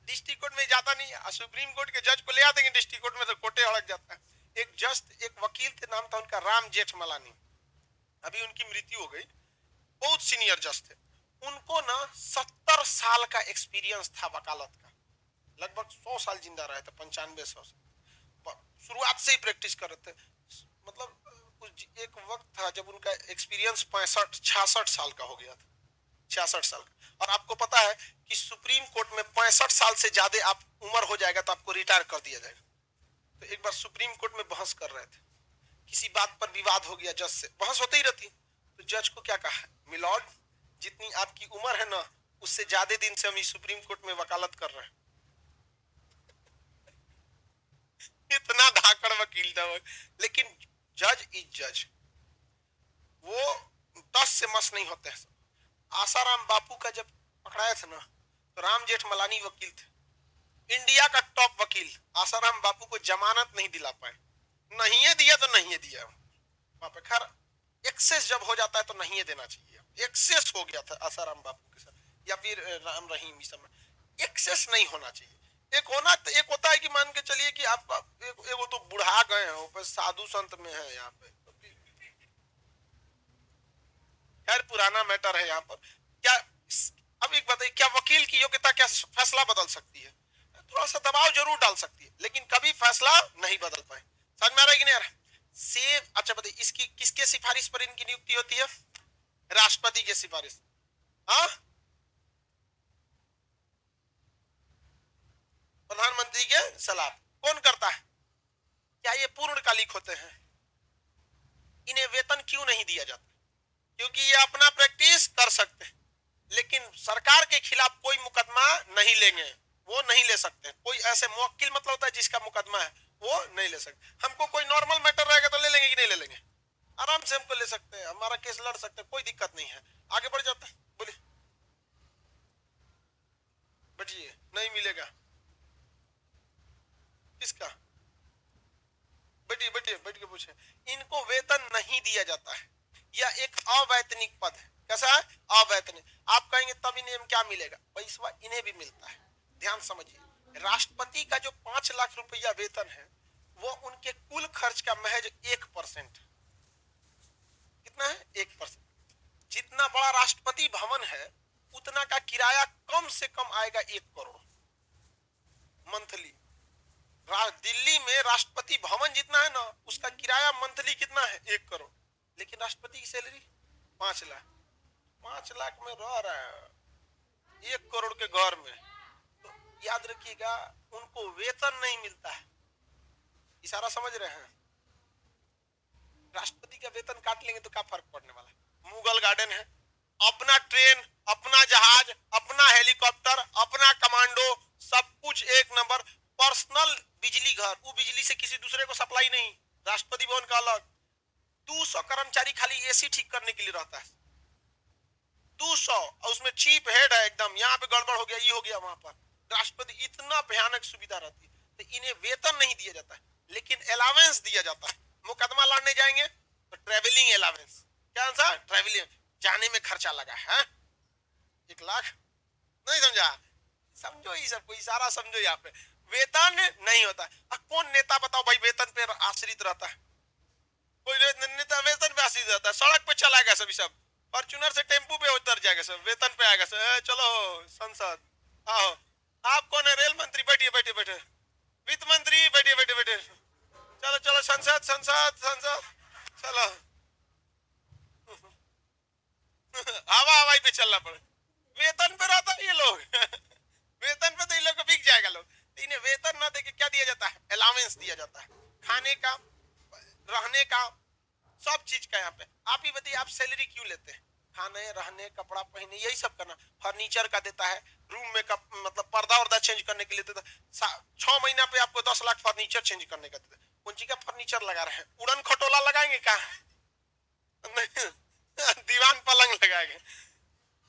डिस्ट्रिक्ट कोर्ट में जाता नहीं है, सुप्रीम कोर्ट के जज को ले आते हैं डिस्ट्रिक्ट कोर्ट में तो कोर्टे हड़क जाता है। एक जज एक वकील थे, नाम था उनका राम जेठमलानी। अभी उनकी मृत्यु हो गई। बहुत सीनियर जज थे। उनको ना 70 साल का एक्सपीरियंस था वकालत का। लगभग 100 साल जिंदा रहे थे, 95-100 साल। शुरुआत से ही प्रैक्टिस कर रहे थे। मतलब एक वक्त था जब उनका एक्सपीरियंस 65-66 साल का हो गया था। 66 साल का। और आपको पता है कि सुप्रीम कोर्ट में 65 साल से ज्यादा आप उम्र हो जाएगा तो आपको रिटायर कर दिया जाएगा। तो एक बार सुप्रीम कोर्ट में बहस कर रहे थे, किसी बात पर विवाद हो गया, जज से बहस होती ही रहती। तो जज को क्या कहा, मिलॉर्ड जितनी आपकी उम्र है ना उससे ज्यादा दिन से हम इस सुप्रीम कोर्ट में वकालत कर रहे हैं। इतना धाकड़ वकील था वो। लेकिन जज इज जज, वो 10 से मस नहीं होते हैं। आसाराम बापू का जब पकड़ाया था ना तो राम जेठमलानी वकील थे, इंडिया का टॉप वकील। आसाराम बापू को जमानत नहीं दिला पाए, नहीं है दिया तो नहीं है दिया वहां पे। खैर एक्सेस जब हो जाता है तो नहीं है देना चाहिए। एक्सेस हो गया था आसाराम बापू के साथ, या फिर राम रहीम सब में एक्सेस नहीं होना चाहिए। एक होना, एक होता है कि मान के चलिए कि आप एक वो तो बुढ़ा गए हो पर साधु संत में है यहाँ पे, खैर पुराना मैटर है यहाँ पर। क्या अब एक बताइए, क्या वकील की योग्यता क्या फैसला बदल सकती है? थोड़ा सा दबाव जरूर डाल सकती है, लेकिन कभी फैसला नहीं बदल पाए। समझ में आ रहा है कि नहीं आ रहा? सेम। अच्छा बताइए, इसकी किसके सिफारिश पर इनकी नियुक्ति होती है? राष्ट्रपति के सिफारिश। हाँ, प्रधानमंत्री के सलाह। कौन करता है? क्या ये पूर्णकालिक होते हैं? इन्हें वेतन क्यों नहीं दिया जाता? क्योंकि ये अपना प्रैक्टिस कर सकते हैं, लेकिन सरकार के खिलाफ कोई मुकदमा नहीं लेंगे, वो नहीं ले सकते। कोई ऐसे मुवक्किल मतलब होता है जिसका मुकदमा है, वो नहीं ले सकते। हमको कोई नॉर्मल मैटर रहेगा तो ले लेंगे कि नहीं ले लेंगे? आराम से हमको ले सकते हैं, हमारा केस लड़ सकते हैं, कोई दिक्कत नहीं है। आगे बढ़ जाते हैं, बोलिए। बैठिए, नहीं मिलेगा। किसका? बैठिए बैठिए, बैठ के पूछे। इनको वेतन नहीं दिया जाता है, यह एक अवैतनिक पद है। कैसा है? अवैतनिक। आप कहेंगे तब इन्हें क्या मिलेगा? पैसा इन्हें भी मिलता है। ध्यान समझिए, राष्ट्रपति का जो 5 लाख रुपया वेतन है, वो उनके कुल खर्च का महज 1%। कितना है? 1%। जितना बड़ा राष्ट्रपति भवन है, उतना का किराया कम से कम आएगा 1 करोड़ मंथली। दिल्ली में राष्ट्रपति भवन जितना है ना, उसका किराया मंथली कितना है? 1 करोड़। लेकिन राष्ट्रपति की सैलरी 5 लाख। 5 लाख में रह रहा है 1 करोड़ के घर में। तो याद रखिएगा, उनको वेतन नहीं मिलता है। इशारा समझ रहे हैं? राष्ट्रपति का वेतन काट लेंगे तो क्या फर्क पड़ने वाला है? मुगल गार्डन है, अपना ट्रेन, अपना जहाज, अपना हेलीकॉप्टर, अपना कमांडो, सब कुछ एक नंबर। पर्सनल बिजली घर, वो बिजली से किसी दूसरे को सप्लाई नहीं। राष्ट्रपति भवन का अलग। 200 कर्मचारी खाली एसी ठीक करने के लिए रहता है। 200, और उसमें चीफ हेड है एकदम, यहाँ पे गड़बड़ हो गया, ये हो गया वहां पर। राष्ट्रपति, इतना भयानक सुविधा रहती है। तो इन्हें वेतन नहीं दिया जाता है, लेकिन अलावेंस दिया जाता है। मुकदमा लड़ने जाएंगे तो ट्रेवलिंग अलावेंस। क्या सा? ट्रेवलिंग, जाने में खर्चा लगा है 1 लाख। नहीं समझा? समझो ये सब, कोई इशारा समझो। यहाँ पे वेतन नहीं होता। कौन नेता बताओ भाई वेतन पे आश्रित रहता है? कोई नेता वेतन पे आश्रित रहता है? सड़क पे चलाएगा सभी, सब फॉर्च्यूनर से टेम्पू पे उतर जाएगा, सब वेतन पे आएगा। सब चलो संसद आओ। आप कौन है? रेल मंत्री, बैठिए बैठिए बैठे। वित्त मंत्री, बैठिए बैठिए बैठे। चलो चलो संसद संसद संसद, चलो। हवा हवाई पे चलना पड़े। वेतन पे रहता है ये लोग। वेतन पे तो इन लोग को बिक जाएगा लोग। इन्हें वेतन ना देके क्या दिया जाता है? अलावेंस दिया जाता है, खाने का, रहने का, सब चीज का। यहाँ पे आप ही बताइए, आप सैलरी क्यों लेते हैं? खाने, रहने, कपड़ा पहने, यही सब करना। फर्नीचर का देता है, रूम में मतलब पर्दा वर्दा चेंज करने के लिए देता है। 6 महीना पे आपको 10 लाख फर्नीचर चेंज करने का देता है। कौन सी का फर्नीचर लगा रहे हैं? उड़न खटोला लगाएंगे क्या? दीवान पलंग लगाएंगे।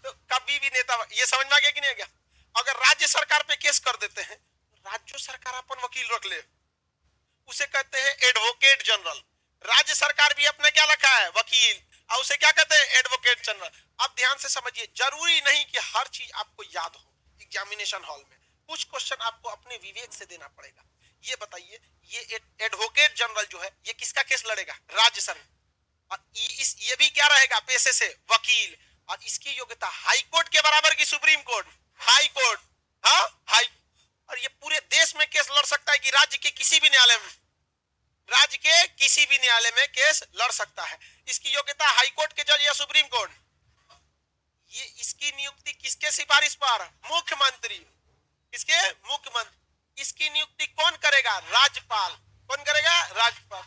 तो कभी भी नेता, ये समझ में आ गया कि नहीं आ गया? अगर राज्य सरकार पे केस कर देते हैं, राज्य सरकार अपन वकील रख ले, उसे कहते हैं एडवोकेट जनरल। राज्य सरकार भी अपने क्या रखा है? वकील। और उसे क्या कहते हैं? Advocate general. अब ध्यान से समझिए, जरूरी नहीं कि हर चीज आपको याद हो एग्जामिनेशन हॉल में। कुछ क्वेश्चन आपको अपने विवेक से देना पड़ेगा। ये बताइए, ये एडवोकेट जनरल जो है, ये किसका केस लड़ेगा? राज्य सरकार। और ये भी क्या रहेगा? पेशे से वकील। और इसकी योग्यता हाई कोर्ट के बराबर की सुप्रीम कोर्ट, हाई कोर्ट। हाँ, हाई। और ये पूरे देश में केस लड़ सकता है कि राज्य के किसी भी न्यायालय में? राज्य के किसी भी न्यायालय में केस लड़ सकता है। इसकी योग्यता हाई कोर्ट के जज या सुप्रीम कोर्ट। ये इसकी नियुक्ति किसके सिफारिश पर? मुख्यमंत्री। किसके? मुख्यमंत्री। इसकी नियुक्ति कौन करेगा? राज्यपाल। कौन करेगा? राज्यपाल।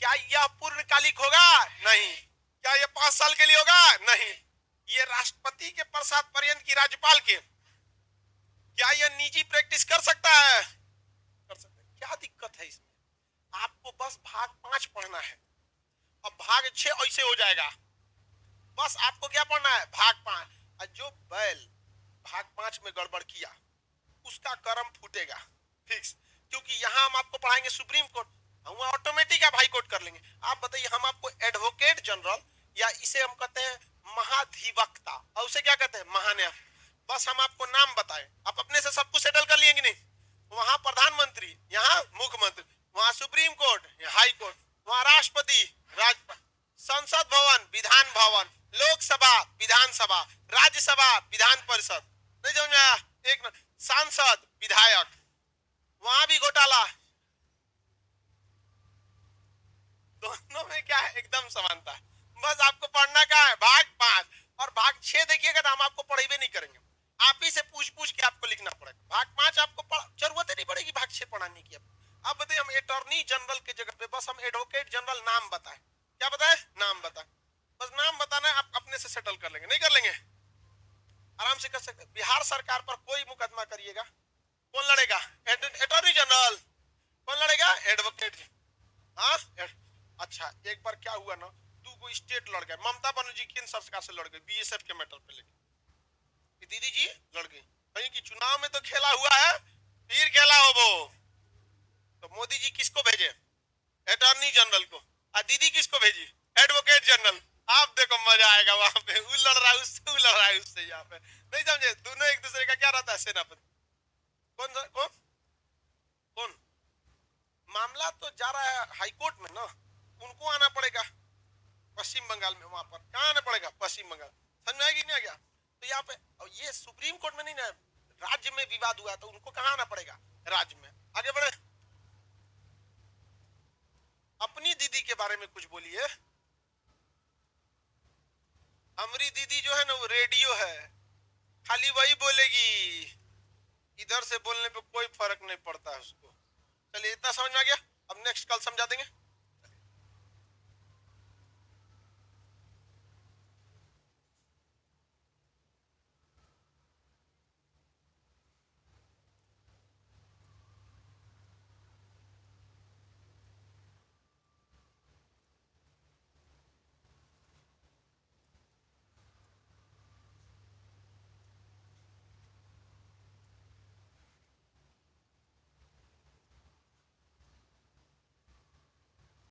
क्या यह पूर्णकालिक होगा? नहीं। क्या यह 5 साल के लिए होगा? नहीं। ये राष्ट्रपति के प्रसाद पर्यंत की राज्यपाल के। क्या यह निजी प्रैक्टिस कर सकता है? कर सकता है। क्या दिक्कत है इसमें? आपको बस भाग 5 पढ़ना है। अब भाग 6 ऐसे हो जाएगा। बस आपको क्या पढ़ना है? भाग 5। जो बैल भाग 5 में गड़बड़ किया, उसका कर्म फूटेगा फिक्स। क्योंकि यहां हम आपको पढ़ाएंगे सुप्रीम कोर्ट, हम ऑटोमेटिक आप हाई कोर्ट कर लेंगे। आप बताइए, हम आपको एडवोकेट जनरल, या इसे हम कहते हैं महाधिवक्ता, और उसे क्या कहते हैं? महान्याय। बस हम आपको नाम बताएं, आप अपने से सब कुछ सेटल कर लिए कि नहीं? सांसद विधायक, वहां भी घोटाला। दोनों में क्या है, एकदम समानता है। बस आपको पढ़ना क्या है, भाग 5 और भाग 6 देखिएगा तो हम आपको पढ़ेबे नहीं करेंगे, आप ही से पूछ पूछ के आपको लिखना पड़ेगा। भाग 5 आपको जरूरत ही नहीं पड़ेगी भाग 6 पढ़ाने की। अब बताइए, हम अटॉर्नी जनरल के जगह पे बस हम एडवोकेट जनरल नाम बताएं, क्या बताएं, नाम बताएं, बस नाम बताना है, आप अपने से सेटल कर लेंगे, नहीं कर लेंगे, आराम से कर सकते। बिहार सरकार पर कोई मुकदमा करिएगा, कौन लड़ेगा, अटॉर्नी जनरल, कौन लड़ेगा, एडवोकेट। हाँ, अच्छा एक बार क्या हुआ ना, 2 स्टेट लड़ गए, ममता बनर्जी केंद्र सरकार से लड़ गई बीएसएफ के मैटर पे लेके, दीदी जी लड़ गई। कहीं की चुनाव में तो खेला हुआ है, फिर खेला हो वो, तो मोदी जी किसको भेजे, अटॉर्नी जनरल को, और दीदी किसको भेजी, एडवोकेट जनरल। आप देखो मजा आएगा वहां पे, वो लड़ रहा है उससे, वो लड़ रहा है उससे, यहाँ पे नहीं समझे, दोनों एक दूसरे का क्या रहता है, सेनापति। कौन कौन कौन, मामला तो जा रहा है हाईकोर्ट में ना, उनको आना पड़ेगा पश्चिम बंगाल में, वहां पर कहाँ आना पड़ेगा, पश्चिम बंगाल, समझ में आएगी नहीं आ गया। तो यहाँ पे ये सुप्रीम कोर्ट में नहीं ना, राज्य में विवाद हुआ तो उनको कहाँ आना पड़ेगा, राज्य में। आगे बढ़े, अपनी दीदी के बारे में कुछ बोलिए। हमारी दीदी जो है ना वो रेडियो है, खाली वही बोलेगी, इधर से बोलने पे कोई फर्क नहीं पड़ता है उसको। चलिए इतना समझ में आ गया, अब नेक्स्ट कल समझा देंगे।